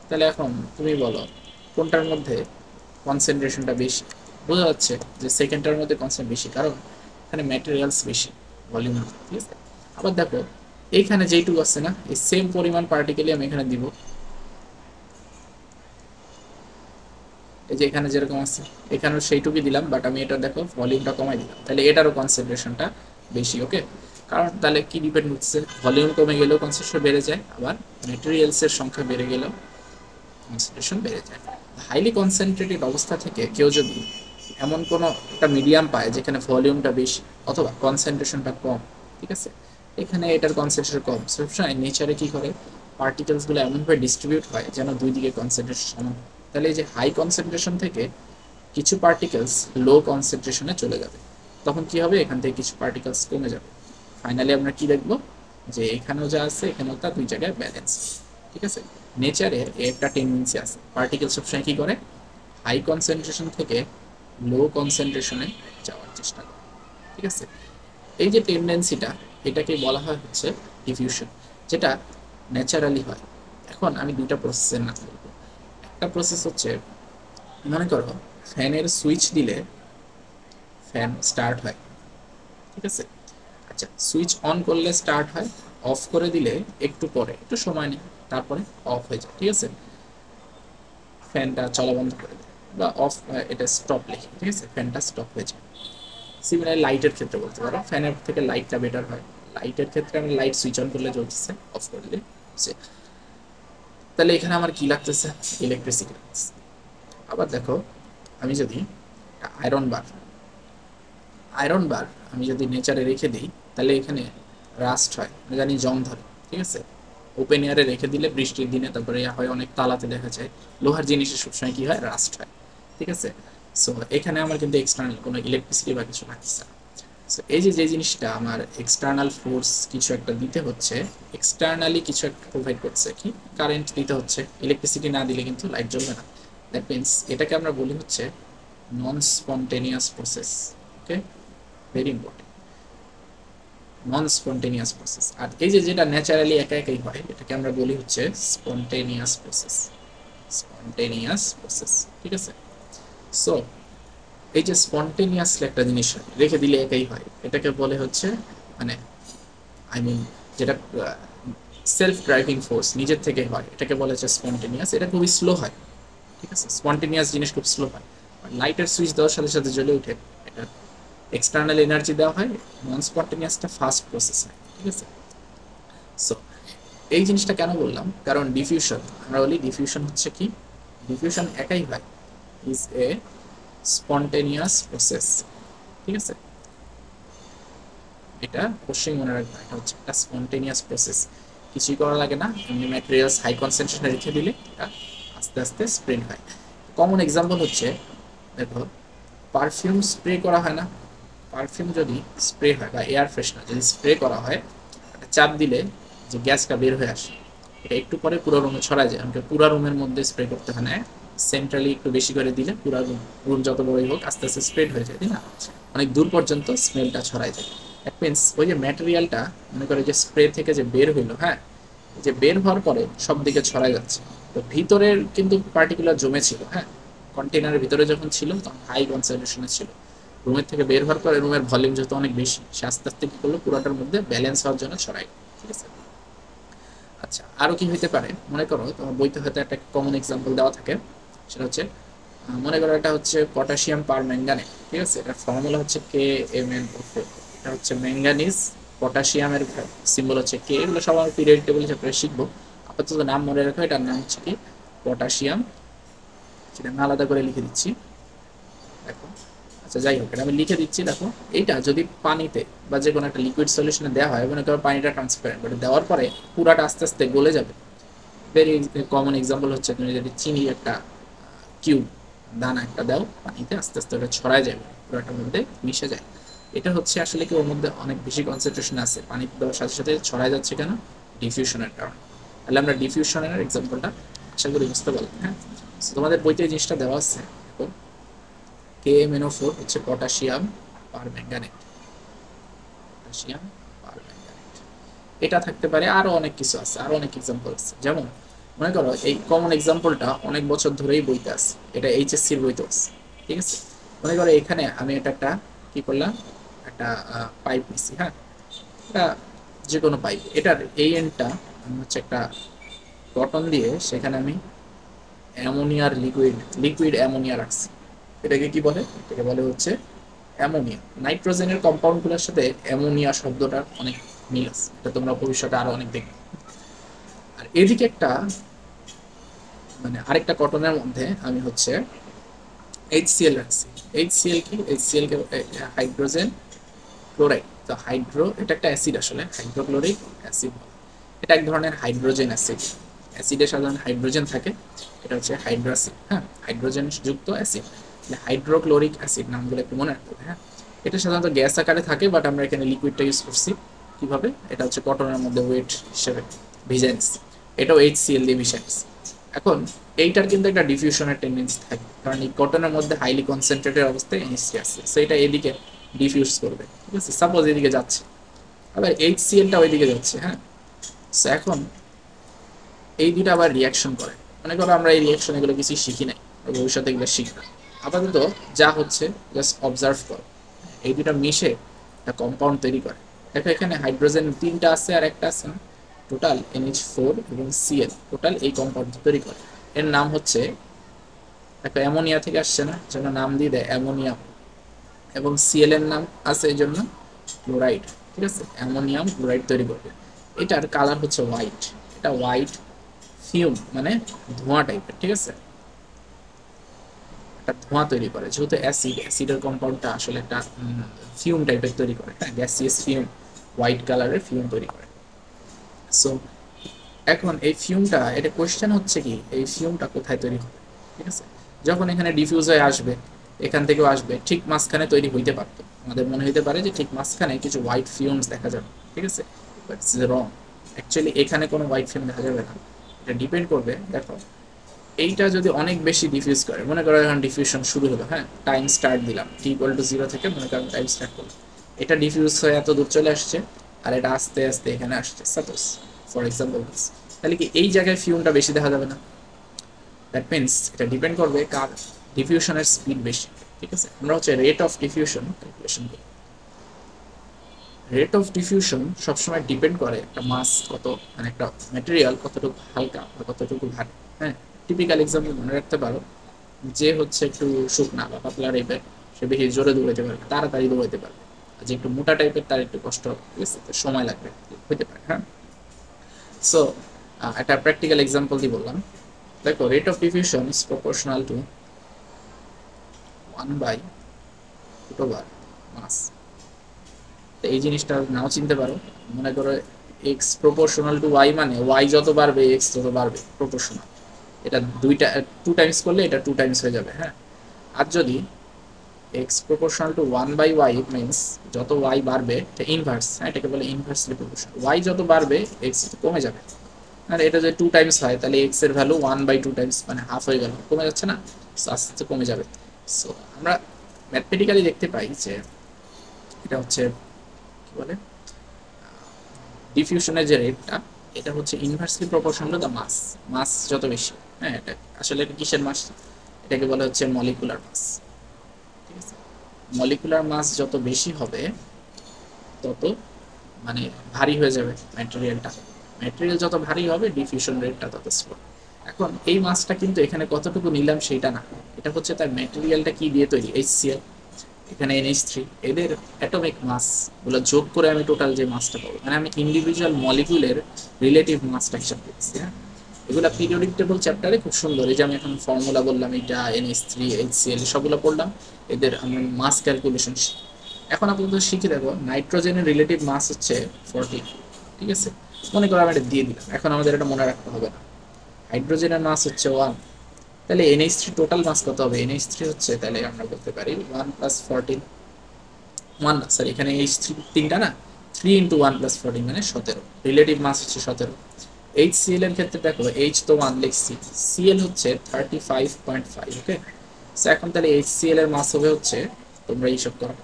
তাহলে এখন তুমি বলো কোনটার মধ্যে কনসেন্ট্রেশনটা বেশি? বোঝা যাচ্ছে যে সেকেন্ডটার মধ্যে কনসেন্ট বেশি, কারণ এখানে ম্যাটেরিয়ালস বেশি ভলিউম, ঠিক আছে। আবার দেখো এইখানে যেইটুকু আছে না, এই সেম পরিমাণ পার্টিকেলই আমি এখানে দিব, এই যে এখানে যেরকম আছে এখানেও সেইটুকুই দিলাম, বাট আমি এটা দেখো ভলিউমটা কমাই দিলাম, তাহলে এটারও কনসেন্ট্রেশনটা বেশি। ওকে, কারণ তাহলে কি ডিপেন্ড হচ্ছে, ভলিউম কমে গেলেও কনসেন্ট্রেশন বেড়ে যায়, আবার ম্যাটেরিয়ালসের সংখ্যা বেড়ে গেলেও কনসেন্ট্রেশন বেড়ে যায়। হাইলি কনসেন্ট্রেটেড অবস্থা থেকে কেউ যদি এমন কোনো একটা মিডিয়াম পায় যেখানে ভলিউমটা বেশি অথবা কনসেন্ট্রেশনটা কম, ঠিক আছে, এখানে এটার কনসেন্ট্রেশন কম, সবসময় নেচারে কি করে পার্টিকেলসগুলো এমনভাবে ডিস্ট্রিবিউট হয় যেন দুই দিকে কনসেন্ট্রেশন সমান। তাহলে এই যে হাই কনসেন্ট্রেশন থেকে কিছু পার্টিকেলস লো কনসেন্ট্রেশনে চলে যাবে, তখন কি হবে, এখান থেকে কিছু পার্টিকেলস কমে যাবে। ফাইনালি আমরা কি দেখবো, যে এখানেও যা আছে এখানেও তা দুই জায়গায় ব্যালেন্স, ঠিক আছে। নেচারের একটা টেন্ডেন্সি আছে, পার্টিকেল সবসময় কি করে হাই কনসেন্ট্রেশন থেকে লো কনসেন্ট্রেশনে যাওয়ার চেষ্টা করে, ঠিক আছে। এই যে টেন্ডেন্সিটা, এটাকে বলা হয় হচ্ছে ডিফিউশন, যেটা ন্যাচারালি হয়। এখন আমি দুইটা প্রসেসের নাম বলবো। একটা প্রসেস হচ্ছে, মনে করো ফ্যানের সুইচ দিলে ফ্যান স্টার্ট হয়, ঠিক আছে। আচ্ছা, সুইচ অন করলে স্টার্ট হয়, অফ করে দিলে একটু পরে, একটু সময় নেই, তারপরে অফ হয়ে যায়, ঠিক আছে। ফ্যানটা চলা বন্ধ করে দেয় বা অফ, এটা স্টপ লিখে, ঠিক আছে, ফ্যানটা স্টপ হয়ে যায়। সিমিলার লাইটের ক্ষেত্রে বলতে পারো, ফ্যানের থেকে লাইটটা বেটার হয়। লাইটের ক্ষেত্রে আমি লাইট সুইচ অন করলে জ্বলতেছে, অফ করলে, তাহলে এখানে আমার কি লাগতেছে, ইলেকট্রিসিটি লাগতেছে। আবার দেখো আমি যদি আয়রন বার, আয়রন বার আমি যদি নেচারে রেখে দিই তাহলে এখানে রাস্ট হয়, আমি জানি জং ধরে, ঠিক আছে। ওপেন এয়ারে রেখে দিলে বৃষ্টির দিনে তারপরে হয় অনেক তালাতে দেখা যায় লোহার জিনিসের সবসময় কি হয়, রাস্ট হয়, ঠিক আছে। সো এখানে আমার কিন্তু এক্সটার্নাল কোনো ইলেকট্রিসিটি বা কিছু লাগছে না। সো এই যে যে জিনিসটা আমার এক্সটার্নাল ফোর্স কিছু একটা দিতে হচ্ছে, এক্সটার্নালি কিছু একটা প্রোভাইড করছে, কি কারেন্ট দিতে হচ্ছে, ইলেকট্রিসিটি না দিলে কিন্তু লাইট জ্বলবে না। দ্যাট মিনস এটাকে আমরা বলি হচ্ছে নন স্পন্টেনিয়াস প্রসেস। ওকে, ভেরি ইম্পর্টেন্ট, নন স্পন্টেনিয়াস প্রসেস। আর এই যে যেটা ন্যাচারালি একা একাই হয় এটাকে আমরা বলি হচ্ছে স্পন্টেনিয়াস প্রসেস, স্পন্টেনিয়াস প্রসেস, ঠিক আছে। সো এই যে স্পন্টেনিয়াসলি একটা জিনিস রেখে দিলে একাই হয় এটাকে বলে হচ্ছে মানে আই মিন যেটা সেলফ ড্রাইভিং ফোর্স নিজের থেকে হয় এটাকে বলে হচ্ছে স্পন্টেনিয়াস। এটা খুবই স্লো হয়, ঠিক আছে, স্পন্টেনিয়াস জিনিস খুব স্লো হয়। লাইটের সুইচ দেওয়ার সাথে সাথে জ্বলে ওঠে, এটা এক্সটার্নাল এনার্জি দেওয়া হয়। নন স্পন্টেনিয়াসটা ফাস্ট প্রসেস হয়, ঠিক আছে। সো এই জিনিসটা কেন বললাম, কারণ ডিফিউশন, আমরা বলি ডিফিউশন হচ্ছে কি, ডিফিউশন একাই হয়, ইজ এ স্পন্টেনিয়াস প্রসেস, ঠিক আছে। এটা অবশ্যই মনে রাখবে, এটা হচ্ছে একটা স্পন্টেনিয়াস প্রসেস, কিছুই করা লাগে না, এমনি ম্যাটেরিয়ালস হাই কনসেন্ট্রেশনে রেখে দিলে এটা আস্তে আস্তে স্প্রেড হয়। কমন এক্সাম্পল হচ্ছে দেখো পারফিউম স্প্রে করা হয় না, পারফিউম যদি স্প্রে হয় বা এয়ার ফ্রেশনার যদি স্প্রে করা হয়, একটা চাপ দিলে যে গ্যাসটা বের হয়ে আসে এটা একটু পরে পুরো রুমে ছড়া যায়, আমাকে পুরো রুমের মধ্যে স্প্রে করতে হয় না, সেন্ট্রালি একটু বেশি করে দিলে পুরো রুম যত বড়ই হোক আস্তে আস্তে স্প্রেড হয়ে যায়, তাই না, অনেক দূর পর্যন্ত স্মেলটা ছড়ায় যায়। দ্যাট মিনস ওই যে ম্যাটেরিয়ালটা মনে করে যে স্প্রে থেকে যে বের হইলো, হ্যাঁ, যে বের হওয়ার পরে সব দিকে ছড়ায় যাচ্ছে, তো ভিতরের কিন্তু পার্টিকুলার জমে ছিল, হ্যাঁ, কন্টেনারের ভিতরে যখন ছিল তখন হাই কনসেন্ট্রেশনে ছিল, রুমের থেকে বের হওয়ার পরে রুমের ভলিউম যেহেতু অনেক বেশি সে আস্তে আস্তে কি করলো পুরোটার মধ্যে ব্যালেন্স হওয়ার জন্য ছড়াই, ঠিক আছে। আচ্ছা আরো কি হইতে পারে, মনে করো তোমার বইতে হয়তো একটা কমন এক্সাম্পল দেওয়া থাকে, সেটা হচ্ছে মনে করো এটা হচ্ছে পটাশিয়াম পার ম্যাঙ্গানেট, ঠিক আছে, এটা ফর্মুলা হচ্ছে KMnO4, এটা হচ্ছে ম্যাঙ্গানিজ, পটাশিয়ামের সিম্বল হচ্ছে K, এগুলো সব আমরা পিরিয়ডিক টেবিল চ্যাপ্টারে শিখবো, আপাতত নাম মনে রাখো, এটার নাম হচ্ছে কি পটাশিয়াম, সেটা আমি আলাদা করে লিখে দিচ্ছি দেখো। আচ্ছা যাই হোক, এটা আমি লিখে দিচ্ছি দেখো, এইটা যদি পানিতে বা যে কোনো একটা লিকুইড সলিউশনে দেওয়া হয়, মনে করো পানিটা ট্রান্সপারেন্ট, বাট দেওয়ার পরে পুরাটা আস্তে আস্তে গলে যাবে। ভেরি কমন এক্সাম্পল হচ্ছে তুমি যদি চিনি একটা কিউব দানা একটা দাও পানিতে, আস্তে আস্তে ওটা ছড়ায় যাবে, পুরোটার মধ্যে মিশে যায়। এটা হচ্ছে আসলে কি ওর মধ্যে অনেক বেশি কনসেন্ট্রেশন আছে, পানি দেওয়ার সাথে সাথে ছড়ায় যাচ্ছে কেন, ডিফিউশনের কারণে। তাহলে আমরা ডিফিউশনের এক্সাম্পলটা আশা করি বুঝতে পারলাম, হ্যাঁ। তোমাদের বইতে এই জিনিসটা দেওয়া আছে, KMnO4 হচ্ছে পটাশিয়াম পার ম্যাঙ্গানেট, পটাশিয়াম পার ম্যাঙ্গানেট। এটা থাকতে পারে, আরো অনেক কিছু আছে, আরো অনেক এক্সাম্পল আছে, যেমন মনে করো এই কমন এক্সাম্পলটা অনেক বছর ধরেই বইতে আছে, এটা HSC-র বইতে আছে, ঠিক আছে। মনে করো এখানে আমি এটা একটা কি করলাম, একটা পাইপ নিচ্ছি, হ্যাঁ, এটা যে কোনো পাইপ, এটার এই এন্ডটা আমি হচ্ছে একটা কটন দিয়ে সেখানে আমি অ্যামোনিয়ার লিকুইড, লিকুইড অ্যামোনিয়া রাখছি, এটাকে কি বলে, এটাকে বলে হচ্ছে অ্যামোনিয়া। নাইট্রোজেনের কম্পাউন্ডগুলোর সাথে অ্যামোনিয়া শব্দটার অনেক মিল আছে, এটা তোমরা ভবিষ্যতে আরো অনেক দেখবে। আর এদিকে একটা মানে আরেকটা কটনের মধ্যে আমি হচ্ছে HCl রাখছি। HCl কি, HCl কে হাইড্রোজেন ক্লোরাইড, তো হাইড্রো এটা একটা অ্যাসিড, আসলে হাইড্রোক্লোরিক অ্যাসিড, এটা এক ধরনের হাইড্রোজেন অ্যাসিড, অ্যাসিডে সাধারণত হাইড্রোজেন থাকে, এটা হচ্ছে হাইড্রোসিড, হ্যাঁ, হাইড্রোজেন যুক্ত অ্যাসিড, হাইড্রোক্লোরিক অ্যাসিড নামগুলো একটু মনে রাখতে হবে, হ্যাঁ। এটা সাধারণত গ্যাস আকারে থাকে, বাট আমরা এখানে লিকুইডটা ইউজ করছি কিভাবে, এটা হচ্ছে কটনের মধ্যে ওয়েট হিসেবে ভিজেন্স, এটাও HCl দিয়ে মিশাইস। এখন এইটার কিন্তু একটা ডিফিউশনের টেন্ডেন্সি থাকে, কারণ এই কটনের মধ্যে হাইলি কনসেন্ট্রেটেড অবস্থায় NH3 আছে, সো এটা এদিকে ডিফিউজ করবে, ঠিক আছে, সাপোজ এদিকে যাচ্ছে, আবার HCl-টা ওইদিকে যাচ্ছে, হ্যাঁ। সো এখন এই দুইটা আবার রিয়াকশন করে, মনে করো আমরা এই রিয়াকশন এগুলো কিছু শিখি নাই, ভবিষ্যতে এগুলো শিখবো, আপাতত যা হচ্ছে জাস্ট অবজার্ভ করো, এই দুইটা মিশে একটা কম্পাউন্ড তৈরি করে। দেখো এখানে হাইড্রোজেন তিনটা আছে আর একটা আছে না, টোটাল NH4 এবং Cl, টোটাল এই কম্পাউন্ড তৈরি করে, এর নাম হচ্ছে একটা অ্যামোনিয়া থেকে আসছে না, জন্য নাম দিয়ে দেয় অ্যামোনিয়াম, এবং Cl এর নাম আছে এই জন্য ক্লোরাইড, ঠিক আছে, অ্যামোনিয়াম ক্লোরাইড তৈরি করবে। এটার কালার হচ্ছে হোয়াইট, এটা হোয়াইট ফিউম মানে ধোঁয়া টাইপের, ঠিক আছে, একটা ধোঁয়া তৈরি করে, যেহেতু অ্যাসিড, অ্যাসিডের কম্পাউন্ডটা আসলে একটা ফিউম টাইপের তৈরি করে, হ্যাঁ, গ্যাসিয়াস ফিউম, হোয়াইট কালারের ফিউম তৈরি করে। সো এখন এই ফিউমটা, এটা কোয়েশ্চেন হচ্ছে কি এই ফিউমটা কোথায় তৈরি হবে, ঠিক আছে, যখন এখানে ডিফিউজ হয়ে আসবে, এখান থেকেও আসবে, ঠিক মাঝখানে তৈরি হইতে পারতো, আমাদের মনে হইতে পারে যে ঠিক মাঝখানে কিছু হোয়াইট ফিউমস দেখা যাবে, ঠিক আছে, বাট ইটস রং। অ্যাকচুয়ালি এখানে কোনো হোয়াইট ফিউম দেখা যাবে না, এটা ডিপেন্ড করবে, দেখো এইটা যদি অনেক বেশি ডিফিউজ করে, মনে করো এখন ডিফিউশন শুরু হলো, হ্যাঁ, টাইম স্টার্ট দিলাম t=0 থেকে, মনে করো টাইম স্টার্ট করলাম, এটা ডিফিউজ হয়ে এত দূর চলে আসছে, আর এটা আস্তে আস্তে এখানে আসছে, সাপোজ ফর এক্সাম্পল, তাহলে কি এই জায়গায় ফিউমটা বেশি দেখা যাবে না? দ্যাট মিনস এটা ডিপেন্ড করবে কার ডিফিউশনের স্পিড বেশি, ঠিক আছে, আমরা হচ্ছে রেট অফ ডিফিউশন ক্যালকুলেশন করি। রেট অফ ডিফিউশন সবসময় ডিপেন্ড করে একটা মাস কত, মানে একটা ম্যাটেরিয়াল কতটুকু হালকা বা কতটুকু ভারী, হ্যাঁ, টিপিক্যাল এক্সাম্পল মনে রাখতে পারো, যে হচ্ছে একটু শুকনা বা পাতলা টাইপের, সে বেশি জোরে দৌড়াতে পারবে, তাড়াতাড়ি দৌড়াতে পারবে, আর যে একটু মোটা টাইপের তার একটু কষ্ট, ঠিক আছে, সময় লাগবে, হতে পারে, হ্যাঁ। সো একটা প্র্যাকটিক্যাল এক্সাম্পল দিয়ে বললাম, দেখো rate of diffusion is proportional to 1/√, মাস। এই জিনিসটা নাও চিনতে পারো, মনে করো এক্স প্রপোর্শনাল টু ওয়াই, মানে ওয়াই যত বাড়বে এক্স তত বাড়বে, প্রপোর্শনাল, এটা দুইটা 2 টাইমস করলে এটা 2 টাইমস হয়ে যাবে, হ্যাঁ। আর যদি x proportional to 1/y means যত ওয়াই বাড়বে, এটা ইনভার্স, হ্যাঁ, এটাকে বলে ইনভার্সলি প্রপোর্শনাল, ওয়াই যত বাড়বে এক্স কমে যাবে, আর এটা যদি 2 টাইমস হয় তাহলে এক্স এর ভ্যালু 1/2 টাইমস মানে হাফ হয়ে গেল, কমে যাচ্ছে না, আস্তে আস্তে কমে যাবে। সো আমরা ম্যাথমেটিক্যালি দেখতে পাই যে এটা হচ্ছে কি বলে, ডিফিউশনের যে রেটটা, এটা হচ্ছে ইনভার্সলি প্রপোর্শনাল টু দ্য মাস, মাস যত বেশি, হ্যাঁ, এটা আসলে এটা কিসের মাস, এটাকে বলা হচ্ছে মলিকুলার মাস, ঠিক আছে, মলিকুলার মাস যত বেশি হবে তত মানে ভারী হয়ে যাবে ম্যাটেরিয়ালটা, ম্যাটেরিয়াল যত ভারী হবে ডিফিউশন রেটটা তত স্লো। এখন এই মাসটা কিন্তু এখানে কতটুকু নিলাম সেইটা না, এটা হচ্ছে তার ম্যাটেরিয়ালটা কি দিয়ে তৈরি, HCl, এখানে NH3, এদের অ্যাটমিক মাস গুলো যোগ করে আমি টোটাল যে মাসটা পাবো, মানে আমি ইন্ডিভিজুয়াল মলিকুলের রিলেটিভ মাসটা হিসাব করছি, হ্যাঁ। এগুলো পিরিয়ডিক টেবল চ্যাপ্টারে খুব সুন্দর, এই যে আমি এখন ফর্মুলা বললাম, এটা NH3 HCl সবগুলো পড়লাম, এদের আমি মাস ক্যালকুলেশন। এখন আপাতত শিখে দেখো নাইট্রোজেনের রিলেটিভ মাস হচ্ছে 14, ঠিক আছে, মনে করো আমি এটা দিয়ে দিলাম, এখন আমাদের এটা মনে রাখতে হবে না। হাইড্রোজেনের মাস হচ্ছে 1, তাহলে NH3 টোটাল মাস কত হবে, NH3 হচ্ছে, তাহলে আমরা বলতে পারি 1+14, 1 না সরি, এখানে H3 তিনটা না, 3 × 1+14 মানে 17, রিলেটিভ মাস হচ্ছে 17। HCl এর ক্ষেত্রে দেখো H তো 1 লিখছি, Cl হচ্ছে 35.5, ওকে। সো এখন তাহলে HCl এর মাস হবে হচ্ছে, তোমরা হিসাব করো,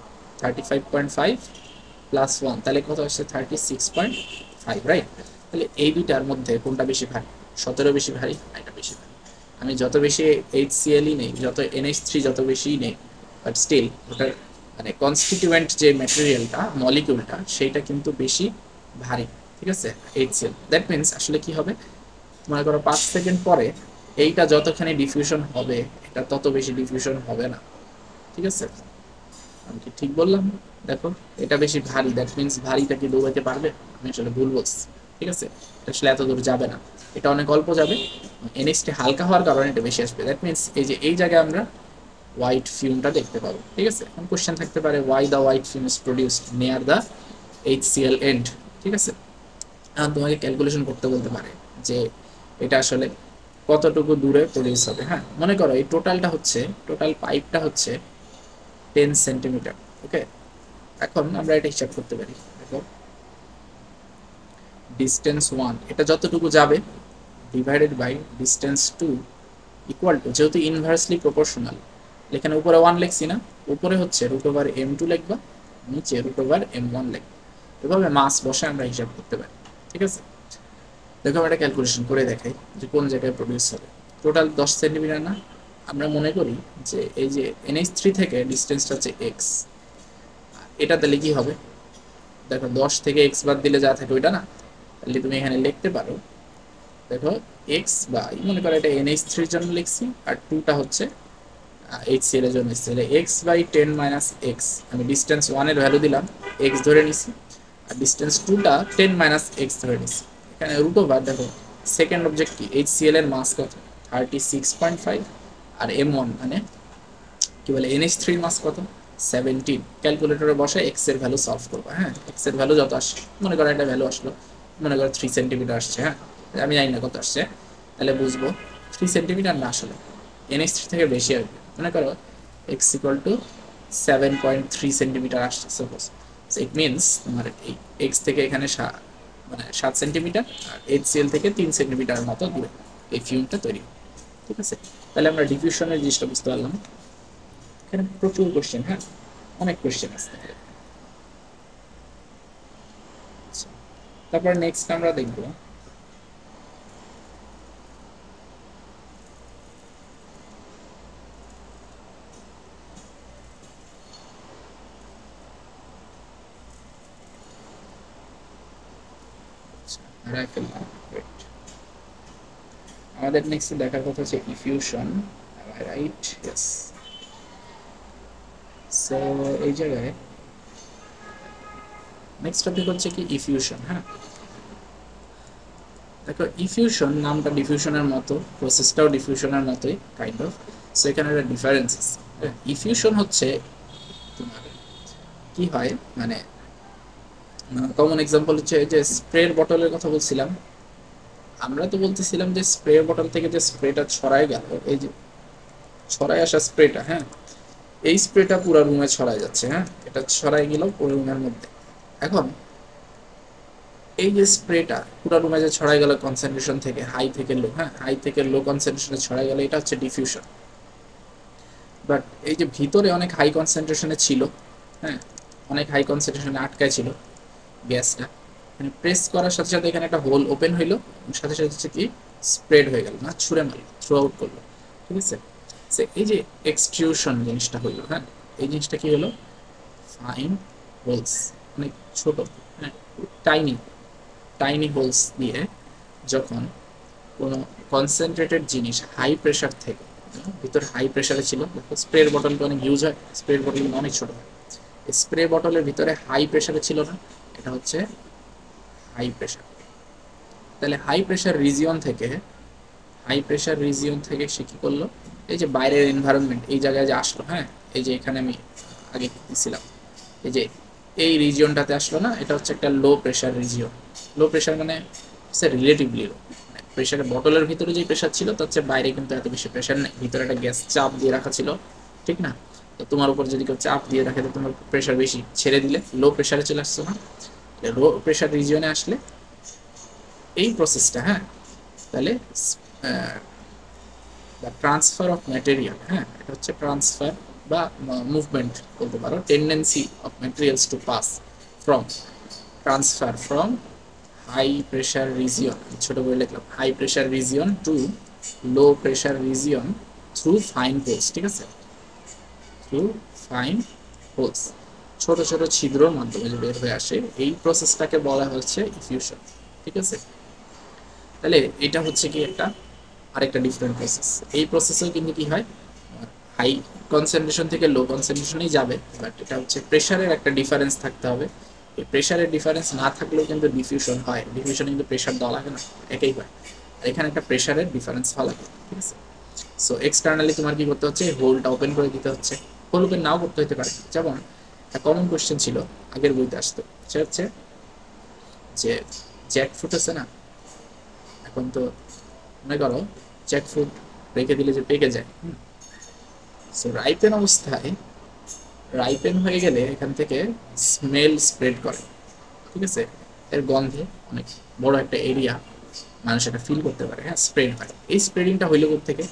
35.5 প্লাস 1, তাহলে কত আসছে 36.5, রাইট। তাহলে এই দুইটার মধ্যে কোনটা বেশি ভারী, 17 বেশি ভারী, এটা বেশি ভারী। আমি যত বেশি HCl নেই, যত NH3 যত বেশি নেই, বাট স্টিল ওটার মানে কনস্টিটিউয়েন্ট যে ম্যাটেরিয়ালটা, মলিকিউলটা, সেইটা কিন্তু বেশি ভারী, ঠিক আছে, HCl। দ্যাট মিনস আসলে কি হবে, মনে করো 5 সেকেন্ড পরে এইটা যতখানি ডিফিউশন হবে, এটা তত বেশি ডিফিউশন হবে না, ঠিক আছে, আমি কি ঠিক বললাম? দেখো এটা বেশি ভারী, দ্যাট মিনস ভারীটা কি দৌড়াতে পারবে, আমি আসলে ভুল বলছি, ঠিক আছে, এটা আসলে এত দূর যাবে না, এটা অনেক অল্প যাবে, NH3 হালকা হওয়ার কারণে এটা বেশি আসবে, দ্যাট মিনস এই যে এই জায়গায় আমরা হোয়াইট ফিউমটা দেখতে পাবো, ঠিক আছে। এখন কোশ্চেন থাকতে পারে why the white fume is produced near the HCl end, ঠিক আছে, এখন তোমাকে ক্যালকুলেশন করতে বলতে পারে যে এটা আসলে কতটুকু দূরে প্রডিউস হবে, হ্যাঁ, মনে করো এই টোটালটা হচ্ছে, টোটাল পাইপটা হচ্ছে 10 সেন্টিমিটার, ওকে। এখন আমরা এটা হিসাব করতে পারি, দেখো ডিস্টেন্স 1 এটা যতটুকু যাবে divided by distance 2 equal to, যেহেতু ইনভার্সলি প্রপোর্শনাল, এখানে উপরে 1 লিখছি না, উপরে হচ্ছে √m2 লিখবা, নিচে √m1 লিখবা, এভাবে মাস বসে আমরা হিসাব করতে পারি, ঠিক আছে। দেখো আমরা এটা ক্যালকুলেশন করে দেখাই যে কোন জায়গায় প্রডিউস হবে, টোটাল 10 সেন্টিমিটার না, আমরা মনে করি যে এই যে NH3 থেকে ডিস্টেন্সটা হচ্ছে x, এটা তাহলে কি হবে, দেখো 10 থেকে x বাদ দিলে যা থাকে ওইটা না, তাহলে তুমি এখানে লিখতে পারো, দেখো x বা মনে করো এটা NH3 এর জন্য লিখছি, আর 2টা হচ্ছে HCl এর জন্য, তাহলে x/10 - x, আমি ডিস্টেন্স 1 এর ভ্যালু দিলাম, x ধরে নিছি, আর ডিস্টেন্স টুটা 10 মাইনাস এক্স ধরে নিচ্ছি। এখানে রুট ওভার দেখো সেকেন্ড অবজেক্ট কি HCl এর মাস কত 36.5 আর M1 মানে কি বলে NH3 এর মাস কত 17। ক্যালকুলেটরে বসে এক্স এর ভ্যালু সলভ করবা। হ্যাঁ এক্স এর ভ্যালু যত আসে মনে করো একটা ভ্যালু আসলো, মনে করো 3 সেন্টিমিটার আসছে। হ্যাঁ আমি জানি না কত আসছে, তাহলে বুঝবো 3 সেন্টিমিটার না আসলে NH3 থেকে বেশি আসবে। মনে করো x ইকুয়াল টু 7.3 সেন্টিমিটার আসছে সাপোজ। সো ইট মিনস তোমার এই এক্স থেকে এখানে মানে 7 সেন্টিমিটার আর HCl থেকে 3 সেন্টিমিটার মতো দূরে এই ফিউমটা তৈরি। ঠিক আছে, তাহলে আমরা ডিফিউশনের জিনিসটা বুঝতে পারলাম। এখানে প্রচুর কোশ্চেন, হ্যাঁ অনেক কোশ্চেন আছে। তারপর নেক্সট আমরা দেখব আমাদের নেক্সট দেখার কথা হচ্ছে ইফিউশন, রাইট? ইয়েস। সো এই জায়গায় নেক্সট টপিক হচ্ছে কি ইফিউশন। হ্যাঁ দেখো ইফিউশন নামটা ডিফিউশনের মতো, প্রসেসটাও ডিফিউশনের মতোই কাইন্ড অফ। সো এখানে একটা ডিফারেন্স আছে। ইফিউশন হচ্ছে তোমার কি হয় মানে কমন এক্সাম্পল হচ্ছে যে স্প্রের বটলের কথা বলছিলাম, আমরা তো বলতেছিলাম যে স্প্রে বটল থেকে যে স্প্রেটা ছড়ায় গেল, এই যে ছড়ায় আসা স্প্রেটা, হ্যাঁ এই স্প্রেটা পুরো রুমে ছড়ায় যাচ্ছে। হ্যাঁ এটা ছড়াই গেল পুরো রুমের মধ্যে। এখন এই যে স্প্রেটা পুরো রুমে যে ছড়াই গেল কনসেন্ট্রেশন থেকে হাই থেকে লো, হ্যাঁ হাই থেকে লো কনসেন্ট্রেশনে ছড়াই গেল, এটা হচ্ছে ডিফিউশন। বাট এই যে ভিতরে অনেক হাই কনসেন্ট্রেশনে ছিল, হ্যাঁ অনেক হাই কনসেন্ট্রেশনে আটকায় ছিল গ্যাসটা, মানে প্রেস করার সাথে সাথে এখানে একটা হোল ওপেন হইলো, সাথে সাথে হচ্ছে কি স্প্রেড হয়ে গেল, না ছুঁড়ে মারলো, থ্রু আউট করলো। ঠিক আছে, এই যে এক্সট্রিউশন জিনিসটা হইলো, হ্যাঁ এই জিনিসটা কি হলো ফাইন হোলস, অনেক ছোট, হ্যাঁ টাইনি টাইনি হোলস দিয়ে যখন কোনো কনসেন্ট্রেটেড জিনিস হাই প্রেশার থেকে, ভিতরে হাই প্রেশারে ছিল, স্প্রে বটলটা অনেক ইউজ হয়, স্প্রে বটল অনেক ছোট হয়, স্প্রে বটলের ভিতরে হাই প্রেশারে ছিল না, এটা হচ্ছে হাই প্রেশার। তাহলে হাই প্রেশার রিজিয়ন থেকে, হাই প্রেশার রিজিয়ন থেকে সে কি করলো, এই যে বাইরের এনভায়রনমেন্ট এই জায়গায় যে আসলো, হ্যাঁ এই যে এখানে আমি আগে দিছিলাম এই যে এই রিজিয়নটাতে আসলো না, এটা হচ্ছে একটা লো প্রেশার রিজিয়ন। লো প্রেশার মানে হচ্ছে রিলেটিভলি লো, প্রেশারের বটলের ভিতরে যে প্রেশার ছিল তার চেয়ে বাইরে কিন্তু এত বেশি প্রেশার নেই, ভিতরে একটা গ্যাস চাপ দিয়ে রাখা ছিল, ঠিক না? তো তোমার উপর যদি কেউ চাপ দিয়ে রাখে তো তোমার প্রেশার বেশি, ছেড়ে দিলে লো প্রেশারে চলে আসছো না, লো প্রেশার রিজিয়নে আসলে এই প্রসেসটা, হ্যাঁ তাহলে ট্রান্সফার অফ ম্যাটেরিয়াল, হ্যাঁ এটা হচ্ছে ট্রান্সফার বা মুভমেন্ট বলতে পারো, tendency of materials to pass from, transfer from high pressure region, ছোট করে লিখলাম high pressure region to low pressure region through fine holes. ঠিক আছে, থ্রু ফাইন হোলস, ছোট ছোট ছিদ্রর মাধ্যমে যে বের হয়ে আসে, এই প্রসেসটাকে বলা হচ্ছে ইফিউশন। ঠিক আছে, তাহলে এটা হচ্ছে কি একটা আরেকটা ডিফারেন্ট প্রসেস। এই প্রসেসেও কিন্তু কি হয় হাই কনসেন্ট্রেশন থেকে লো কনসেন্ট্রেশনেই যাবে, বাট এটা হচ্ছে প্রেশারের একটা ডিফারেন্স থাকতে হবে। এই প্রেশারের ডিফারেন্স না থাকলেও কিন্তু ডিফিউশন হয়, ডিফিউশনে কিন্তু প্রেশার দেওয়া লাগে না, একই হয়, আর এখানে একটা প্রেশারের ডিফারেন্স হওয়া লাগে। ঠিক আছে, সো এক্সটার্নালি তোমার কি করতে হচ্ছে, হোলটা ওপেন করে দিতে হচ্ছে, হোল ওপেন নাও করতে হতে পারে। যেমন একটা কমন কোশ্চেন ছিল আগের বইতে আসতো, সেটা হচ্ছে যে জ্যাকফ্রুট আছে না, এখন তো মনে করো জ্যাকফ্রুট রেখে দিলে যে পেকে যায়, সো রাইপেন অবস্থায়, রাইপেন হয়ে গেলে এখান থেকে স্মেল স্প্রেড করে। ঠিক আছে, এর গন্ধে অনেক বড় একটা এরিয়া মানুষ এটা ফিল করতে পারে, হ্যাঁ স্প্রেড হয়। এই স্প্রেডিংটা হইলে থেকে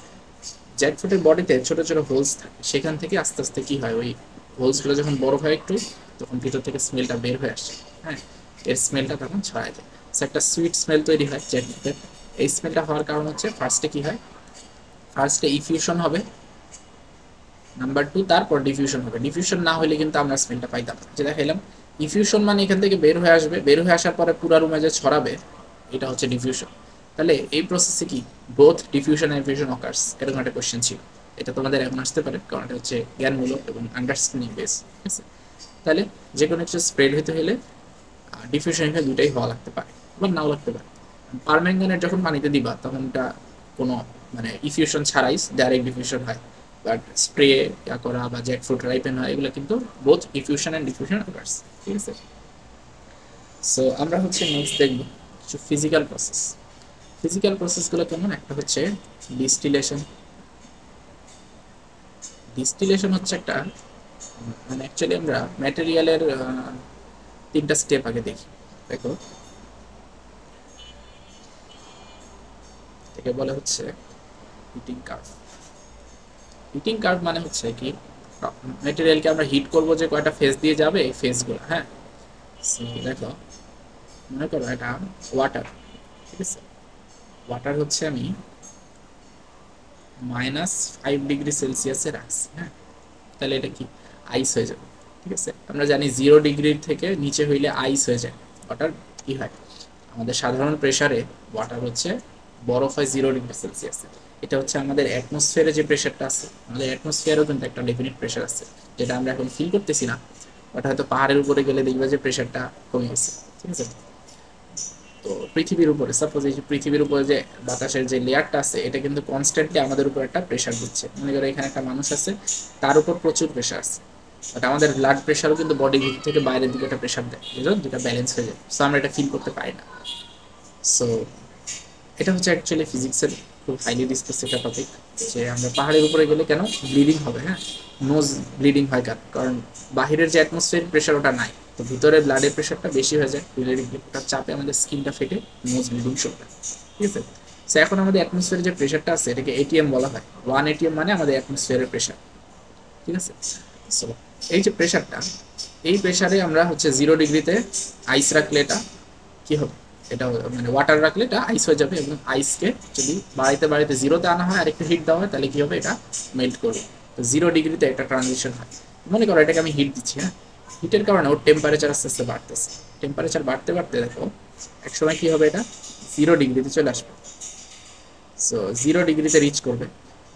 জ্যাকফ্রুটের বডিতে ছোট ছোট হোলস থাকে, সেখান থেকে আস্তে আস্তে কি হয়, ওই হোলসগুলো যখন বড় হয় একটু, তখন ভিতর থেকে স্মেলটা বের হয়ে আসে, হ্যাঁ এর স্মেলটা তখন ছড়ায় যায়, সো একটা সুইট স্মেল তৈরি হয় জ্যাকফ্রুটের। এই স্মেলটা হওয়ার কারণ হচ্ছে ফার্স্টে কি হয়, ফার্স্টে ইফিউশন হবে, নাম্বার টু তারপর ডিফিউশন হবে। ডিফিউশন না হলে কিন্তু আমরা স্মেলটা পাইতাম না, যে দেখাইলাম ইফিউশন মানে এখান থেকে বের হয়ে আসবে, বের হয়ে আসার পরে পুরো রুমে যে ছড়াবে, এটা হচ্ছে ডিফিউশন। তাহলে এই প্রসেসে কি both diffusion and infusion occurs, এরকম একটা কোশ্চেন ছিল, এটা তোমাদের এখন আসতে পারে, কারণ এটা হচ্ছে জ্ঞানমূলক এবং আন্ডারস্ট্যান্ডিং বেস। ঠিক আছে, তাহলে যে কোনো কিছু স্প্রেড হতে হলে ডিফিউশন এখানে দুইটাই হওয়া লাগতে পারে, আবার নাও লাগতে পারে। পারম্যাঙ্গানেট যখন পানিতে দিবা তখন এটা কোনো মানে ইফিউশন ছাড়াই ডাইরেক্ট ডিফিউশন হয়, বাট স্প্রে করা বা জ্যাকফ্রুট রাইপেন হয় এগুলো কিন্তু both effusion and diffusion occurs. ঠিক আছে, সো আমরা হচ্ছে নেক্সট দেখব কিছু ফিজিক্যাল প্রসেস। ফিজিক্যাল প্রসেসগুলো কেমন, একটা হচ্ছে ডিস্টিলেশন। ডিস্টিলেশন হচ্ছে একটা মানে অ্যাকচুয়ালি আমরা ম্যাটেরিয়ালের তিনটা স্টেপ আগে দেখি। দেখো এটাকে বলে হচ্ছে হিটিং কার্ভ। হিটিং কার্ভ মানে হচ্ছে কি, ম্যাটেরিয়ালকে আমরা হিট করব যে কয়টা ফেজ দিয়ে যাবে এই ফেজগুলো। হ্যাঁ, দেখো মনে করো এটা ওয়াটার, ঠিক আছে, ওয়াটার হচ্ছে আমি -5 ডিগ্রি সেলসিয়াসে রাখছি। হ্যাঁ, তাহলে এটা কি আইস হয়ে যাবে। ঠিক আছে, আমরা জানি 0 ডিগ্রি থেকে নিচে হইলে আইস হয়ে যায়। ওয়াটার কি হয়, আমাদের সাধারণ প্রেসারে ওয়াটার হচ্ছে বরফ হয় 0 ডিগ্রি সেলসিয়াসে। এটা হচ্ছে আমাদের অ্যাটমসফিয়ারে যে প্রেশারটা আছে, আমাদের অ্যাটমসফিয়ারও কিন্তু একটা ডেফিনিট প্রেশার আছে, যেটা আমরা এখন ফিল করতেছি না, ওটা হয়তো পাহাড়ের উপরে গেলে দেখবে যে প্রেশারটা কমে গেছে। ঠিক আছে, তো পৃথিবীর উপরে সাপোজ এই যে পৃথিবীর উপরে যে বাতাসের যে লেয়ারটা আছে এটা কিন্তু কনস্ট্যান্টলি আমাদের উপর একটা প্রেশার দিচ্ছে। মনে করো এখানে একটা মানুষ আছে, তার উপর প্রচুর প্রেশার আছে, বাট আমাদের ব্লাড প্রেশারও কিন্তু বডির ভিতর থেকে বাইরের দিকে একটা প্রেশার দেয়, বুঝলো, দুটা ব্যালেন্স হয়ে যায়। সো আমরা এটা ফিল করতে পারি না। সো এটা হচ্ছে অ্যাকচুয়ালি ফিজিক্সের খুব হাইলি ডিসকাস একটা টপিক, যে আমরা পাহাড়ের উপরে গেলে কেন ব্লিডিং হবে। হ্যাঁ, নোজ ব্লিডিং হয় কারণ বাহিরের যে অ্যাটমসফিয়ার প্রেশার ওটা নাই, তো ভিতরে ব্লাডের প্রেশারটা বেশি হয়ে যায়, ওটার চাপে আমাদের স্কিনটা ফেটে নোজ ব্লিডিং শুরু হয়। ঠিক আছে, সো এখন আমাদের অ্যাটমসফিয়ারের যে প্রেশারটা আছে এটাকে এটিএম বলা হয়। 1 ATM মানে আমাদের অ্যাটমসফিয়ারের প্রেশার। ঠিক আছে, সো এই যে প্রেশারটা, এই প্রেশারে আমরা হচ্ছে 0 ডিগ্রিতে আইস রাখলে এটা কি হবে, এটা মানে ওয়াটার রাখলে এটা আইস হয়ে যাবে, এবং আইসকে যদি বাড়াইতে বাড়াইতে 0-তে আনা হয় আর একটু হিট দেওয়া হয় তাহলে কি হবে, এটা মেল্ট করবে। তো 0 ডিগ্রিতে একটা ট্রানজিশন হয়। মনে করো এটাকে আমি হিট দিচ্ছি। হ্যাঁ, হিটের কারণে ওর টেম্পারেচার আস্তে আস্তে বাড়তেছে। টেম্পারেচার বাড়তে বাড়তে দেখো এক সময় কি হবে, এটা 0 ডিগ্রিতে চলে আসবে। সো 0 ডিগ্রিতে রিচ করবে।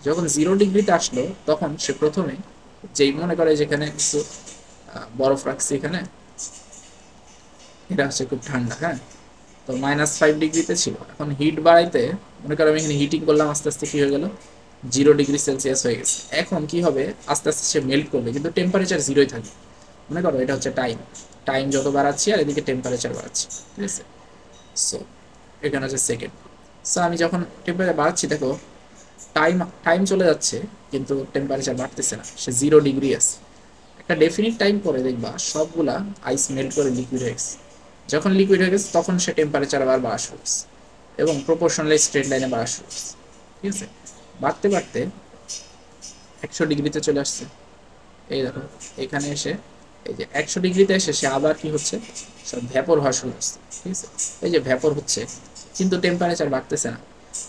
যখন 0 ডিগ্রিতে আসলো তখন সে প্রথমে যেই মনে করে যেখানে কিছু বরফ রাখছি এখানে, এটা হচ্ছে খুব ঠান্ডা। হ্যাঁ, তো -5 ডিগ্রিতে ছিল, এখন হিট বাড়াইতে মনে করো আমি এখানে হিটিং করলাম, আস্তে আস্তে কি হয়ে গেল 0 ডিগ্রি সেলসিয়াস হয়ে গেছে। এখন কি হবে, আস্তে আস্তে সে মেল্ট করবে কিন্তু টেম্পারেচার 0-ই থাকবে। মনে করো এটা হচ্ছে টাইম, টাইম যত বাড়াচ্ছি আর এদিকে টেম্পারেচার বাড়াচ্ছি। ঠিক আছে, সো এখানে হচ্ছে সেকেন্ড। সো আমি যখন টেম্পারেচার বাড়াচ্ছি দেখো টাইম টাইম চলে যাচ্ছে কিন্তু টেম্পারেচার বাড়তেছে না, সে 0 ডিগ্রি আছে। একটা ডেফিনিট টাইম পরে দেখবা সবগুলা আইস মেল্ট করে লিকুইড হয়ে গেছে। যখন লিকুইড হয়ে গেছে তখন সে টেম্পারেচার আবার বাড়া শুরু করছে এবং প্রপোর্শনালি স্ট্রেট লাইনে বাড়া শুরু করছে। ঠিক আছে, বাড়তে বাড়তে 100 ডিগ্রিতে চলে আসছে। এই দেখো এখানে এসে এই যে 100 ডিগ্রিতে এসে সে আবার কি হচ্ছে, সব ভ্যাপর হওয়া শুরু করছে। ঠিক আছে, এই যে ভ্যাপর হচ্ছে কিন্তু টেম্পারেচার বাড়তেছে না,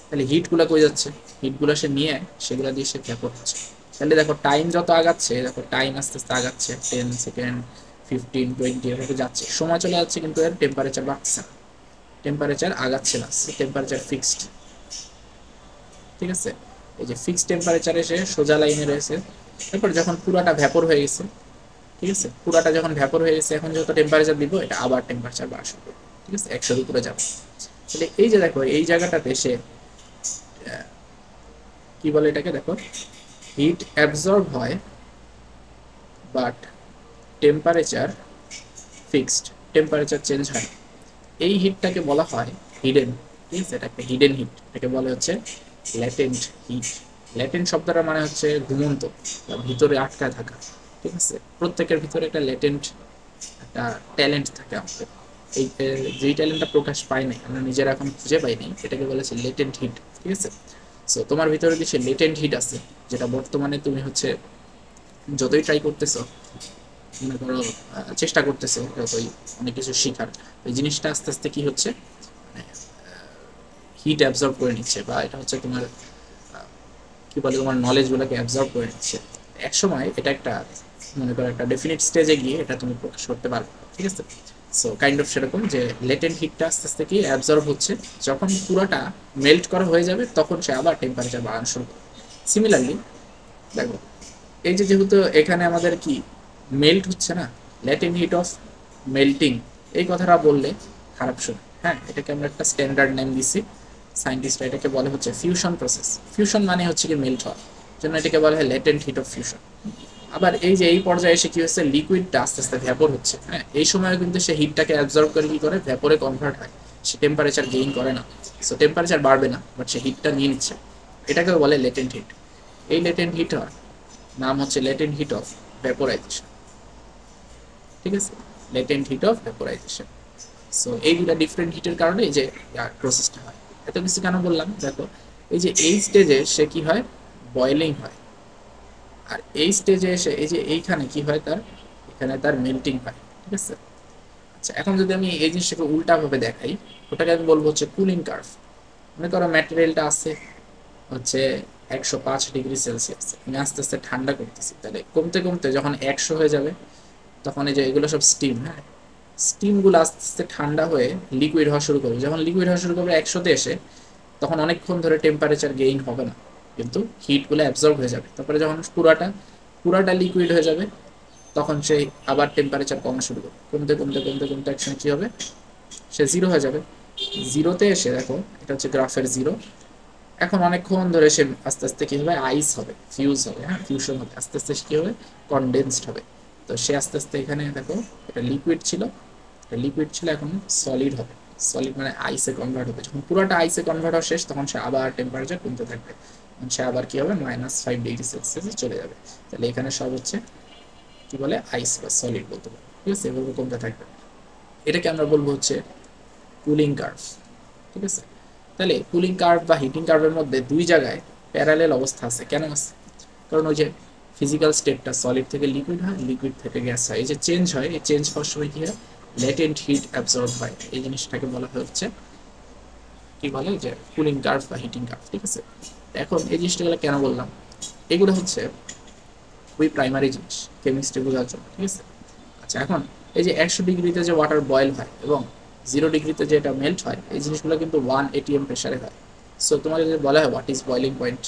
তাহলে হিটগুলো কই যাচ্ছে, হিটগুলো সে নিয়ে সেগুলো দিয়ে সে ভ্যাপর হচ্ছে। তাহলে দেখো টাইম যত আগাচ্ছে, দেখো টাইম আস্তে আস্তে আগাচ্ছে, 10 সেকেন্ড, 15, 20 এভাবে যাচ্ছে, সময় চলে যাচ্ছে কিন্তু এর টেম্পারেচার বাড়ছে না, টেম্পারেচার আগাচ্ছে না, টেম্পারেচার ফিক্সড। ঠিক আছে, এই যে ফিক্সড টেম্পারেচার এসে সোজা লাইনে রয়েছে। তারপর যখন পুরাটা ভ্যাপর হয়ে গেছে, ঠিক আছে, পুরাটা যখন ভ্যাপর হয়ে গেছে এখন যত টেম্পারেচার দিব এটা আবার টেম্পারেচার বাড়া শুরু করবে। ঠিক আছে, 100-র উপরে যাবে। তাহলে এই যে দেখো এই জায়গাটাতে সে কি বলে এটাকে, দেখো হিট অ্যাবজর্ব হয় but temperature fixed, temperature change হয়। এই হিটটাকে বলা হয় হিডেন। ঠিক আছে, এটা একটা হিডেন হিট, এটাকে বলে হচ্ছে ল্যাটেন্ট হিট। ল্যাটেন্ট শব্দটা মানে হচ্ছে ঘুমন্ত বা ভিতরে আটকায় থাকা। ঠিক আছে, প্রত্যেকের ভিতরে একটা ল্যাটেন্ট একটা ট্যালেন্ট থাকে আমাদের, এই যেই ট্যালেন্টটা প্রকাশ পায় নাই, আমরা নিজেরা এখন খুঁজে পাইনি, এটাকে বলেছে লেটেন্ট হিট। ঠিক আছে, সো তোমার ভিতরে কিছু লেটেন্ট হিট আছে যেটা বর্তমানে তুমি হচ্ছে যতই ট্রাই করতেছো, মনে করো চেষ্টা করতেছো যতই অনেক কিছু শেখার, এই জিনিসটা আস্তে আস্তে কি হচ্ছে মানে হিট অ্যাবজর্ব করে নিচ্ছে, বা এটা হচ্ছে তোমার কি বলে তোমার নলেজগুলোকে অ্যাবজর্ব করে নিচ্ছে। এক সময় এটা একটা মনে করো একটা ডেফিনিট স্টেজে গিয়ে এটা তুমি প্রকাশ করতে পারবে। ঠিক আছে, সো কাইন্ড অফ সেরকম যে লেটেন্ট হিটটা আস্তে আস্তে কি অ্যাবজর্ব হচ্ছে, যখন পুরোটা মেল্ট করা হয়ে যাবে তখন সে আবার টেম্পারেচার বাড়ানো শুরু করবে। সিমিলারলি দেখো এই যে যেহেতু এখানে আমাদের কি মেল্ট হচ্ছে না, ল্যাটেন্ট হিট অফ মেল্টিং এই কথাটা বললে খারাপ শোনে। হ্যাঁ, এটাকে আমরা একটা স্ট্যান্ডার্ড নেম দিছি, সায়েন্টিস্টরা এটাকে বলে হচ্ছে ফিউশন প্রসেস। ফিউশন মানে হচ্ছে কি মেল্ট হওয়া, জন্য এটাকে বলা হয় লেটেন্ট হিট অফ ফিউশন। আবার এই যে এই পর্যায়ে এসে কি হচ্ছে, লিকুইডটা আস্তে আস্তে ভ্যাপর হচ্ছে। হ্যাঁ, এই সময় কিন্তু সে হিটটাকে অ্যাবজর্ব করে কি করে, ভ্যাপরে কনভার্ট হয়, সে টেম্পারেচার গেইন করে না। সো টেম্পারেচার বাড়বে না, বাট সে হিটটা নিয়ে নিচ্ছে, এটাকে বলে লেটেন্ট হিট। এই লেটেন্ট হিট নাম হচ্ছে লেটেন্ট হিট অফ ভ্যাপোরাইজেশন। ঠিক আছে, latent hit of vaporisation. So এই দুটা ডিফারেন্ট হিটের কারণে এই যে প্রসেসটা হয়। এত কিছু কেন বললাম দেখো, এই যে এই স্টেজে সে কি হয়, বয়েলিং হয়, আর এই স্টেজে এসে এই যে এইখানে কি হয়, তার এখানে তার মেল্টিং হয়। ঠিক আছে, আচ্ছা এখন যদি আমি এই জিনিসটাকে উল্টাভাবে দেখাই, ওটাকে আমি বলবো হচ্ছে কুলিং কার্ভ। মনে করো ম্যাটেরিয়ালটা আছে হচ্ছে 105 ডিগ্রি সেলসিয়াস, আমি আস্তে আস্তে ঠান্ডা করতেছি, তাহলে কমতে কমতে যখন 100 হয়ে যাবে, তখন এই যে এগুলো সব স্টিম। হ্যাঁ, স্টিমগুলো আস্তে আস্তে ঠান্ডা হয়ে লিকুইড হওয়া শুরু করবে। যখন লিকুইড হওয়া শুরু করবে 100-তে এসে, তখন অনেকক্ষণ ধরে টেম্পারেচার গেইন হবে না, কিন্তু হিটগুলো অ্যাবজর্ব হয়ে যাবে। তারপরে যখন পুরাটা পুরাটা লিকুইড হয়ে যাবে, তখন সেই আবার টেম্পারেচার কমা শুরু করবে, কমতে কমতে কমতে কমতে একসময় কী হবে, সে জিরো হয়ে যাবে। জিরোতে এসে দেখো, এটা হচ্ছে গ্রাফের জিরো। এখন অনেকক্ষণ ধরে সে আস্তে আস্তে কী হবে, আইস হবে, ফিউজ হবে। হ্যাঁ, ফিউশন হবে, আস্তে আস্তে কী হবে, কনডেন্সড হবে। তো সে আস্তে আস্তে এখানে দেখো, এটা লিকুইড ছিল, লিকুইড ছিল, এখন সলিড হবে। সলিড মানে আইসে কনভার্ট হবে। যখন পুরোটা আইসে কনভার্ট হওয়া শেষ, তখন সে আবার টেম্পারেচার কমতে থাকবে, সে আবার কি হবে, -5 ডিগ্রি সেলসিয়াসে চলে যাবে। তাহলে এখানে সব হচ্ছে কি বলে, আইস বা সলিড বলতে পারে। ঠিক আছে, এভাবে কমতে থাকবে। এটাকে আমরা বলবো হচ্ছে কুলিং কার্ভ। ঠিক আছে, তাহলে কুলিং কার্ভ বা হিটিং কার্ভের মধ্যে দুই জায়গায় প্যারালেল অবস্থা আছে। কেন আছে? কারণ ওই যে ফিজিক্যাল স্টেটটা সলিড থেকে লিকুইড হয়, লিকুইড থেকে গ্যাস হয়, এই যে চেঞ্জ হয়, এই চেঞ্জ হওয়ার সময় কি হয়, লেটেন্ট হিট অ্যাবজর্ব হয়। এই জিনিসটাকে বলা হচ্ছে কি বলে, যে কুলিং কার্ভ বা হিটিং কার্ভ। ঠিক আছে, এখন এই জিনিসটাগুলো কেন বললাম, এগুলো হচ্ছে খুবই প্রাইমারি জিনিস কেমিস্ট্রি বোঝার জন্য। ঠিক আছে, আচ্ছা এখন এই যে 100 ডিগ্রিতে যে ওয়াটার বয়েল হয় এবং 0 ডিগ্রিতে যে এটা মেল্ট হয়, এই জিনিসগুলো কিন্তু 1 ATM প্রেসারে হয়। সো তোমাকে যদি বলা হয় হোয়াট ইজ বয়েলিং পয়েন্ট,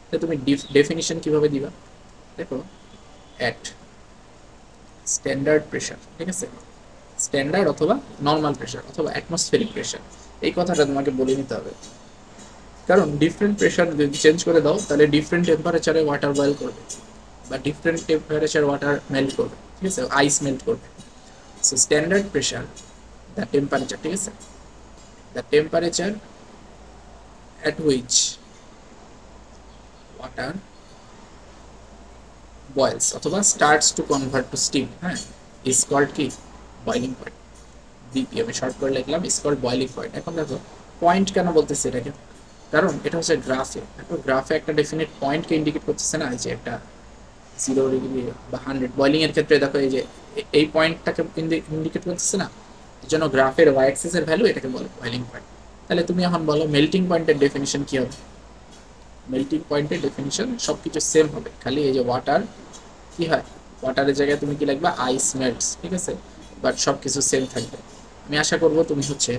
তো তুমি ডেফিনিশন কিভাবে দিবা, দেখো অ্যাট স্ট্যান্ডার্ড প্রেশার। ঠিক আছে, স্ট্যান্ডার্ড অথবা নর্মাল প্রেশার অথবা অ্যাটমসফেরিক প্রেশার, এই কথাটা তোমাকে বলে নিতে হবে। কারণ ডিফারেন্ট প্রেশার যদি চেঞ্জ করে দাও, তাহলে ডিফারেন্ট টেম্পারেচারে ওয়াটার বয়েল করবে, বা ডিফারেন্ট টেম্পারেচার ওয়াটার মেল্ট করবে। ঠিক আছে, আইস মেল্ট করবে। So standard pressure, the temperature, ঠিক আছে, the temperature at which water boils অথবা starts to convert to steam, হ্যাঁ, is called কি, বয়লিং পয়েন্ট। বিপি আমি শর্ট করে লিখলাম, is called বয়লিং পয়েন্ট। এখন দেখো পয়েন্ট কেন বলতেছি এটাকে, কারণ এটা হচ্ছে গ্রাফে, গ্রাফে একটা ডেফিনিট পয়েন্টকে ইন্ডিকেট করতেছে না, এই যে একটা 0 ডিগ্রি বা 100 বয়লিং এর ক্ষেত্রে দেখো, এই যে এই পয়েন্টটাকে ইন্ডিকেট করতেছে না, এর জন্য গ্রাফের ওয়াই অ্যাক্সিস এর ভ্যালু এটাকে বলে বয়লিং পয়েন্ট। তাহলে তুমি এখন বলো মেল্টিং পয়েন্টের ডেফিনিশন কি হবে? মেল্টিং পয়েন্টের ডেফিনিশন সব কিছু সেম হবে, খালি এই যে ওয়াটার কি হয়, ওয়াটারের জায়গায় তুমি কি লিখবা, আইস মেল্টস। ঠিক আছে, বাট সব কিছু সেম থাকবে। আমি আশা করবো তুমি হচ্ছে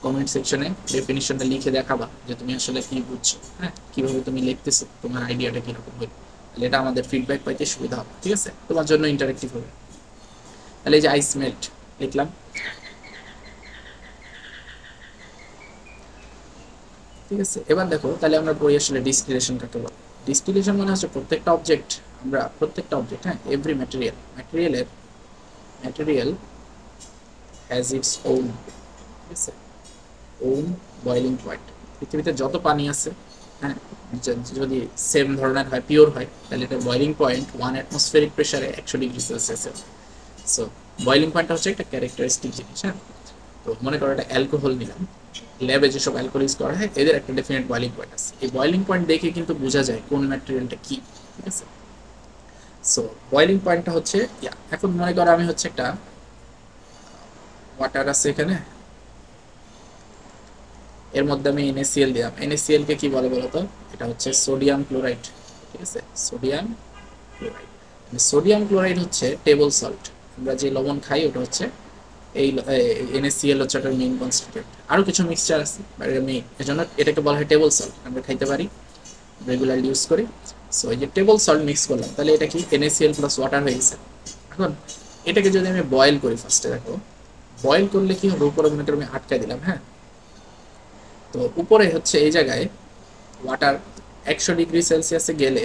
কমেন্ট সেকশনে ডেফিনিশনটা লিখে দেখাবা যে তুমি আসলে কি বুঝছো, হ্যাঁ, কিভাবে তুমি লিখতেছো, তোমার আইডিয়াটা কিরকম হবে। তাহলে এটা আমাদের ফিডব্যাক পাইতে সুবিধা হবে। ঠিক আছে, তোমার জন্য ইন্টারেক্টিভ হবে। তাহলে এই যে আইস মেল্ট লিখলাম। ঠিক আছে, এবার দেখো তাহলে আমরা পড়ি আসলে ডিস্টিলেশন কাকে বলে। ডিস্টিলেশন মানে হচ্ছে প্রত্যেকটা অবজেক্ট, আমরা প্রত্যেকটা অবজেক্ট, হ্যাঁ, every material has its own, ঠিক আছে, ওন বয়লিং পয়েন্ট। পৃথিবীতে যত পানি আছে, হ্যাঁ, যদি সেম ধরনের হয়, পিওর হয়, তাহলে এটা বয়লিং পয়েন্ট 1 অ্যাটমসফেরিক প্রেসারে 100 ডিগ্রি সেলসিয়াসে। সো বয়লিং পয়েন্টটা হচ্ছে একটা ক্যারেক্টারিস্টিক জিনিস। হ্যাঁ, তো মনে করো একটা অ্যালকোহল নিলাম, ল্যাবে যেসব অ্যালকোহল ইউজ করা হয়, এদের একটা ডেফিনেট বয়লিং পয়েন্ট আছে। এই বয়লিং পয়েন্ট দেখে কিন্তু বোঝা যায় কোন ম্যাটেরিয়ালটা কি। ঠিক আছে, সো বয়লিং পয়েন্টটা হচ্ছে এখন মনে করো আমি হচ্ছে একটা ওয়াটার আছে এখানে, এর মধ্যে আমি NaCl দিলাম। NaCl কে কি বলে বলতো, এটা হচ্ছে সোডিয়াম ক্লোরাইড। ঠিক আছে, সোডিয়াম ক্লোরাইড। সোডিয়াম ক্লোরাইড হচ্ছে টেবল সল্ট, আমরা যে লবণ খাই ওটা হচ্ছে এই NaCl হচ্ছে একটা মেইন কনস্টিটিউয়েন্ট। আরও কিছু মিক্সচার আছে, আমি এজন্য এটাকে বলা হয় টেবল সল্ট, আমরা খাইতে পারি, রেগুলারলি ইউজ করি। সো এই যে টেবল সল্ট মিক্স করলাম, তাহলে এটা কি NaCl প্লাস ওয়াটার হয়ে গেছে। এখন এটাকে যদি আমি বয়েল করি, ফার্স্টে দেখো বয়েল করলে কি হবে, উপরে মনে করো আমি আটকায় দিলাম, হ্যাঁ। তো উপরে হচ্ছে এই জায়গায় ওয়াটার 100 ডিগ্রি সেলসিয়াসে গেলে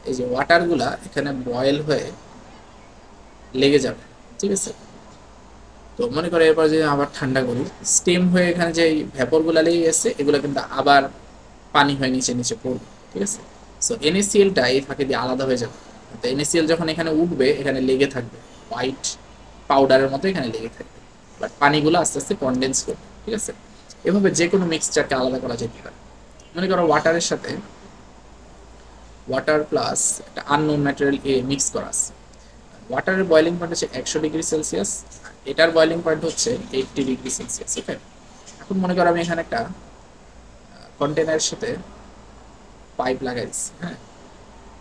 এই যে ওয়াটারগুলা এখানে বয়েল হয়ে লেগে যাবে, ঠিক আছে। তো মনে করো এরপর যে আবার ঠান্ডা করি, স্টিম হয়ে এখানে যে ভ্যাপরগুলো লেগে গেছে এগুলো কিন্তু আবার পানি হয়ে নিচে নিচে পড়বে, ঠিক আছে। সো এনএসিএলটা এই ফাঁকে দিয়ে আলাদা হয়ে যাবে। তো এনএসিএল যখন এখানে উঠবে এখানে লেগে থাকবে হোয়াইট পাউডারের মতো এখানে লেগে থাকবে, বাট পানিগুলো আস্তে আস্তে কনডেন্স করবে, ঠিক আছে। এভাবে যে কোনো মিক্সচারকে আলাদা করা যেতে পারে। মনে করো ওয়াটারের সাথে ওয়াটার প্লাস একটা আননোন ম্যাটেরিয়াল এ মিক্স করা আছে। ওয়াটারের বয়লিং পয়েন্ট হচ্ছে 100 ডিগ্রি সেলসিয়াস, এটার বয়লিং পয়েন্ট হচ্ছে 80 ডিগ্রি সেলসিয়াস, ওকে। এখন মনে করো আমি এখানে একটা কন্টেনারের সাথে পাইপ লাগাই দিচ্ছি, হ্যাঁ।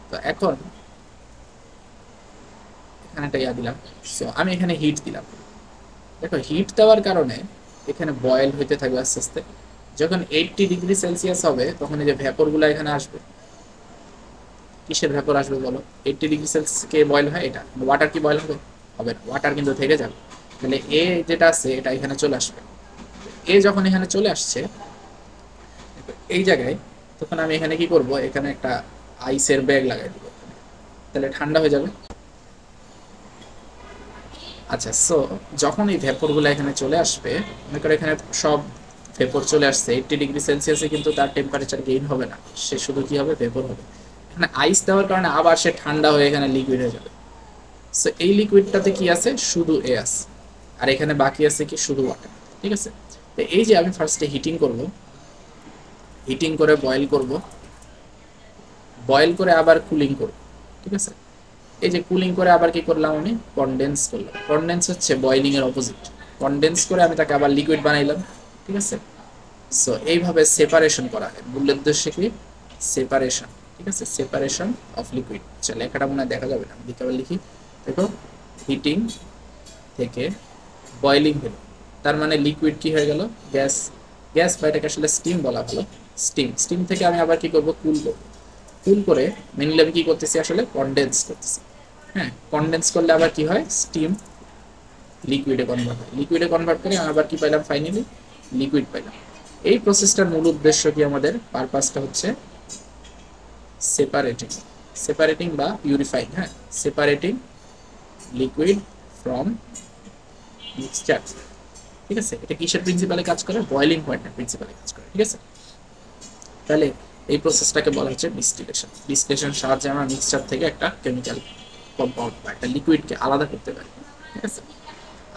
তো এখন এখানে একটা ইয়া দিলাম, সো আমি এখানে হিট দিলাম। দেখো হিট দেওয়ার কারণে এখানে বয়েল হইতে থাকবে আস্তে আস্তে। যখন 80 ডিগ্রি সেলসিয়াস হবে তখন এই যে ভ্যাপরগুলো এখানে আসবে। কিসের ভ্যাপর আসবে বলো? 80 ডিগ্রি সেলসিয়াস কে বয়েল হয় এটা, ওয়াটার কি বয়েল হবে? হবে না, ওয়াটার কিন্তু থেকে যাবে। তাহলে এ যেটা আছে এটা এখানে চলে আসবে। এ যখন এখানে চলে আসছে এই জায়গায়, তখন আমি এখানে কি করব, এখানে একটা আইসের ব্যাগ লাগাই দিব, তাহলে ঠান্ডা হয়ে যাবে। আচ্ছা, সো যখন এই ভেপরগুলো এখানে চলে আসবে, মনে করো এখানে সব ভেপর চলে আসছে 80 ডিগ্রি সেলসিয়াসে, কিন্তু তার টেম্পারেচার গেইন হবে না, সে শুধু কি হবে, ভেপর হবে। এখানে আইস দেওয়ার কারণে আবার সে ঠান্ডা হয়ে এখানে লিকুইড হয়ে যাবে। সো এই লিকুইডটাতে কি আছে, শুধু এ আছে, আর এখানে বাকি আছে কি, শুধু ওয়াটার, ঠিক আছে। তো এই যে আমি ফার্স্টে হিটিং করব, হিটিং করে বয়েল করব, বয়েল করে আবার কুলিং করব, ঠিক আছে। এই যে কুলিং করে আবার কি করলাম, আমি কনডেন্স করলাম। কনডেন্স হচ্ছে বয়েলিং এর অপোজিট। কনডেন্স করে আমি তাকে আবার লিকুইড বানাইলাম, ঠিক আছে। সো এইভাবে সেপারেশন করা হয়, মূল উদ্দেশ্য কি, সেপারেশন, ঠিক আছে, সেপারেশন অফ লিকুইড। আচ্ছা লেখাটা মনে হয় দেখা যাবে না, লিখে আবার লিখি। দেখো হিটিং থেকে বয়েলিং হলো, তার মানে লিকুইড কি হয়ে গেল, গ্যাস। গ্যাস বা এটাকে আসলে স্টিম বলা ভালো। স্টিম, স্টিম থেকে আমি আবার কি করব, কুল করব। কুল করে মেনলি আমি কি করতেছি, আসলে কনডেন্স করতেছি, হ্যাঁ। কনডেন্স করলে আবার কি হয়, স্টিম লিকুইডে কনভার্ট হয়, লিকুইডে কনভার্ট করে আবার কি পাইলাম, ফাইনালি লিকুইড পাইলাম। এই প্রসেসটার মূল উদ্দেশ্য কি, আমাদের পারপাসটা হচ্ছে সেপারেটিং, সেপারেটিং বা পিউরিফাইং, হ্যাঁ, সেপারেটিং লিকুইড ফ্রম মিক্সচার, ঠিক আছে। এটা কিসের প্রিন্সিপালে কাজ করে, বয়েলিং পয়েন্টের প্রিন্সিপালে কাজ করে, ঠিক আছে। তাহলে এই প্রসেসটাকে বলা হচ্ছে ডিস্টিলেশন। ডিস্টিলেশন সাহায্যে আমরা মিক্সচার থেকে একটা কেমিক্যাল কম্পাউন্ড বা একটা লিকুইডকে আলাদা করতে পারি, ঠিক আছে।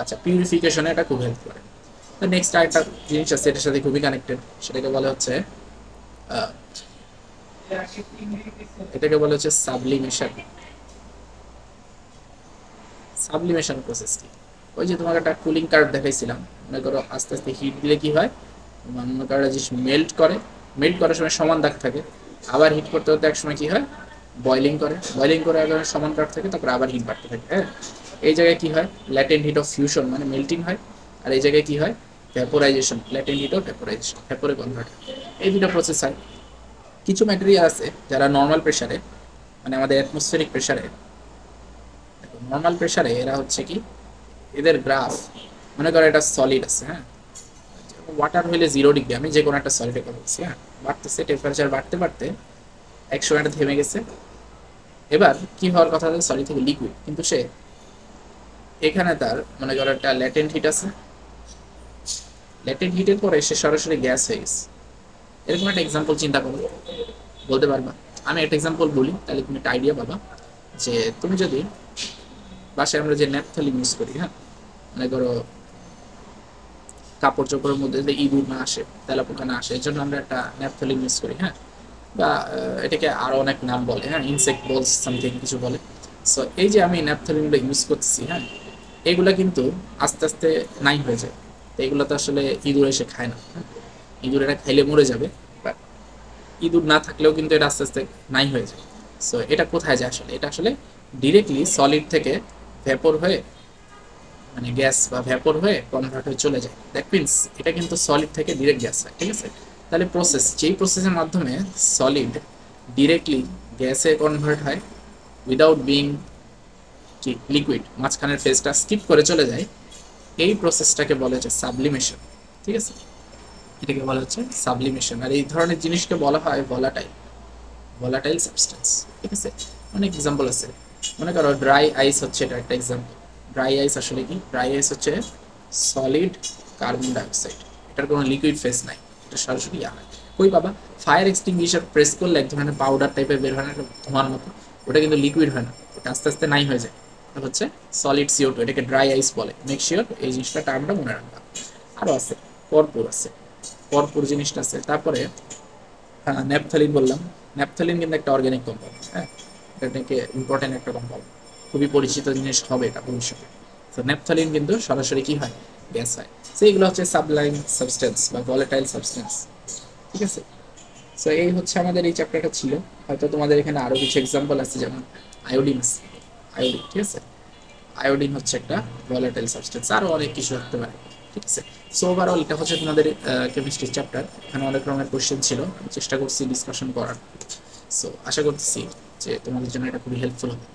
আচ্ছা, পিউরিফিকেশনে এটা খুব হেল্প করে। তো নেক্সট আরেকটা জিনিস আছে এটার সাথে খুবই কানেক্টেড, সেটাকে বলা হচ্ছে এটাকে বলা হচ্ছে সাবলিমেশন। সাবলিমেশন প্রসেস কি, ওই যে তোমাকে একটা কুলিং কার্ভ দেখাইছিলাম, মনে করো আস্তে আস্তে হিট দিলে কি হয়, মনে করো জিনিস মেল্ট করে, মেল্ট করার সময় সমান দাগ থাকে, আবার হিট করতে হতে এক সময় কি হয়, বয়লিং করে, বয়লিং করে আবার সমান কার্ভ থাকে, তারপরে আবার হিট বাড়তে থাকে, হ্যাঁ। এই জায়গায় কি হয়, ল্যাটেন্ট হিট অফ ফিউশন মানে মেল্টিং হয়, আর এই জায়গায় কি হয়, vaporisation, latent heat of vaporisation, ভ্যাপোরে কনভার্ট হয়। এই দুটো প্রসেস হয়। কিছু ম্যাটেরিয়াল আছে যারা নর্মাল প্রেসারে, মানে আমাদের অ্যাটমসফেরিক প্রেসারে, নর্মাল প্রেসারে এরা হচ্ছে কি, এদের গ্রাফ, মনে করো এটা সলিড আছে, হ্যাঁ। ওয়াটার হইলে 0 ডিগ্রি, আমি যে কোনো একটা সলিডের কথা বলছি, হ্যাঁ। বাড়তেছে, টেম্পারেচার বাড়তে বাড়তে একসময় একটা থেমে গেছে, এবার কি হওয়ার কথা, সলিড থেকে লিকুইড, কিন্তু সে এখানে তার মনে করো একটা ল্যাটেন্ট হিট আছে, ল্যাটেন্ট হিটের পরে সে সরাসরি গ্যাস হয়ে গেছে। এরকম একটা এক্সাম্পল চিন্তা করো, বলতে পারবা? আমি একটা এক্সাম্পল বলি, তাহলে তুমি একটা আইডিয়া পাবা। যে তুমি যদি বাসায় আমরা যে ন্যাপথলিন ইউজ করি, হ্যাঁ, মনে করো কাপড় চোপড়ের মধ্যে যদি ইঁদুর না আসে, তেলাপোকা না আসে, এর জন্য আমরা একটা ন্যাপথলিন ইউজ করি, হ্যাঁ। বা এটাকে আরো অনেক নাম বলে, হ্যাঁ, ইনসেক্ট বলস সামথিং কিছু বলে। সো এই যে আমি ন্যাপথলিনগুলো ইউজ করতেছি, হ্যাঁ, এগুলা কিন্তু আস্তে আস্তে নাই হয়ে যায়। তো এগুলো তো আসলে ইঁদুর এসে খায় না, হ্যাঁ। ইঁদুর এটা খাইলে মরে যাবে, বাট ইঁদুর না থাকলেও কিন্তু এটা আস্তে আস্তে নাই হয়ে যায়। সো এটা কোথায় যায় আসলে, এটা আসলে ডিরেক্টলি সলিড থেকে ভেপর হয়ে, মানে গ্যাস বা ভ্যাপর হয়ে কনভার্ট হয়ে চলে যায়। দ্যাট মিনস এটা কিন্তু সলিড থেকে ডিরেক্ট গ্যাস হয়, ঠিক আছে। তাহলে প্রসেস, যেই প্রসেসের মাধ্যমে সলিড ডিরেক্টলি গ্যাসে কনভার্ট হয় উইদাউট বিং কি লিকুইড, মাঝখানের ফেজটা স্কিপ করে চলে যায়, এই প্রসেসটাকে বলা হচ্ছে সাবলিমেশন। ঠিক আছে, এটাকে বলা হচ্ছে সাবলিমেশন। আর এই ধরনের জিনিসকে বলা হয় ভলাটাইল, ভলাটাইল সাবস্টেন্স। ঠিক আছে, অনেক এক্সাম্পল আছে। মনে করো ড্রাই আইস হচ্ছে এটা একটা এক্সাম্পল। ড্রাই আইস আসলে কি? ড্রাই আইস হচ্ছে সলিড কার্বন ডাইঅক্সাইড, এটার কোনো লিকুইড ফেস নাই, এটা সরাসরি ইয়া হয়। কই পাবা? ফায়ার এক্সটিংগুইশার প্রেস করলে এক ধরনের পাউডার টাইপের বের হয় না, ধোঁয়ার মতো, ওটা কিন্তু লিকুইড হয় না, ওটা আস্তে আস্তে নাই হয়ে যায়, এটা হচ্ছে সলিড CO2, এটাকে ড্রাই আইস বলে। মেক শিওর এই জিনিসটা টার্মটা মনে রাখবা। আরও আছে, পরপুর আছে, পরপুর জিনিসটা আছে। তারপরে ন্যাপথলিন বললাম, ন্যাপথলিন কিন্তু একটা অর্গানিক কম্পাউন্ড, হ্যাঁ, এটাকে ইম্পর্টেন্ট একটা কম্পাউন্ড, খুবই পরিচিত জিনিস হবে এটা ভবিষ্যতে। তো ন্যাপথলিন কিন্তু সরাসরি কি হয়? গ্যাস হয়। সো এইগুলো হচ্ছে সাবলাইম সাবস্টেন্স বা ভলেটাইল সাবস্টেন্স। ঠিক আছে, সো এই হচ্ছে আমাদের এই চ্যাপ্টারটা ছিল। হয়তো তোমাদের এখানে আরও কিছু এক্সাম্পল আছে, যেমন আয়োডিন আছে, আয়োডিন। ঠিক আছে, আয়োডিন হচ্ছে একটা ভলেটাইল সাবস্টেন্স, আরও অনেক কিছু থাকতে পারে। ঠিক আছে, সো ওভারঅল এটা হচ্ছে তোমাদের কেমিস্ট্রি চ্যাপ্টার। এখানে অনেক রকমের কোশ্চেন ছিল, আমি চেষ্টা করছি ডিসকাশন করার। সো আশা করতেছি যে তোমাদের জন্য এটা খুবই হেল্পফুল হবে।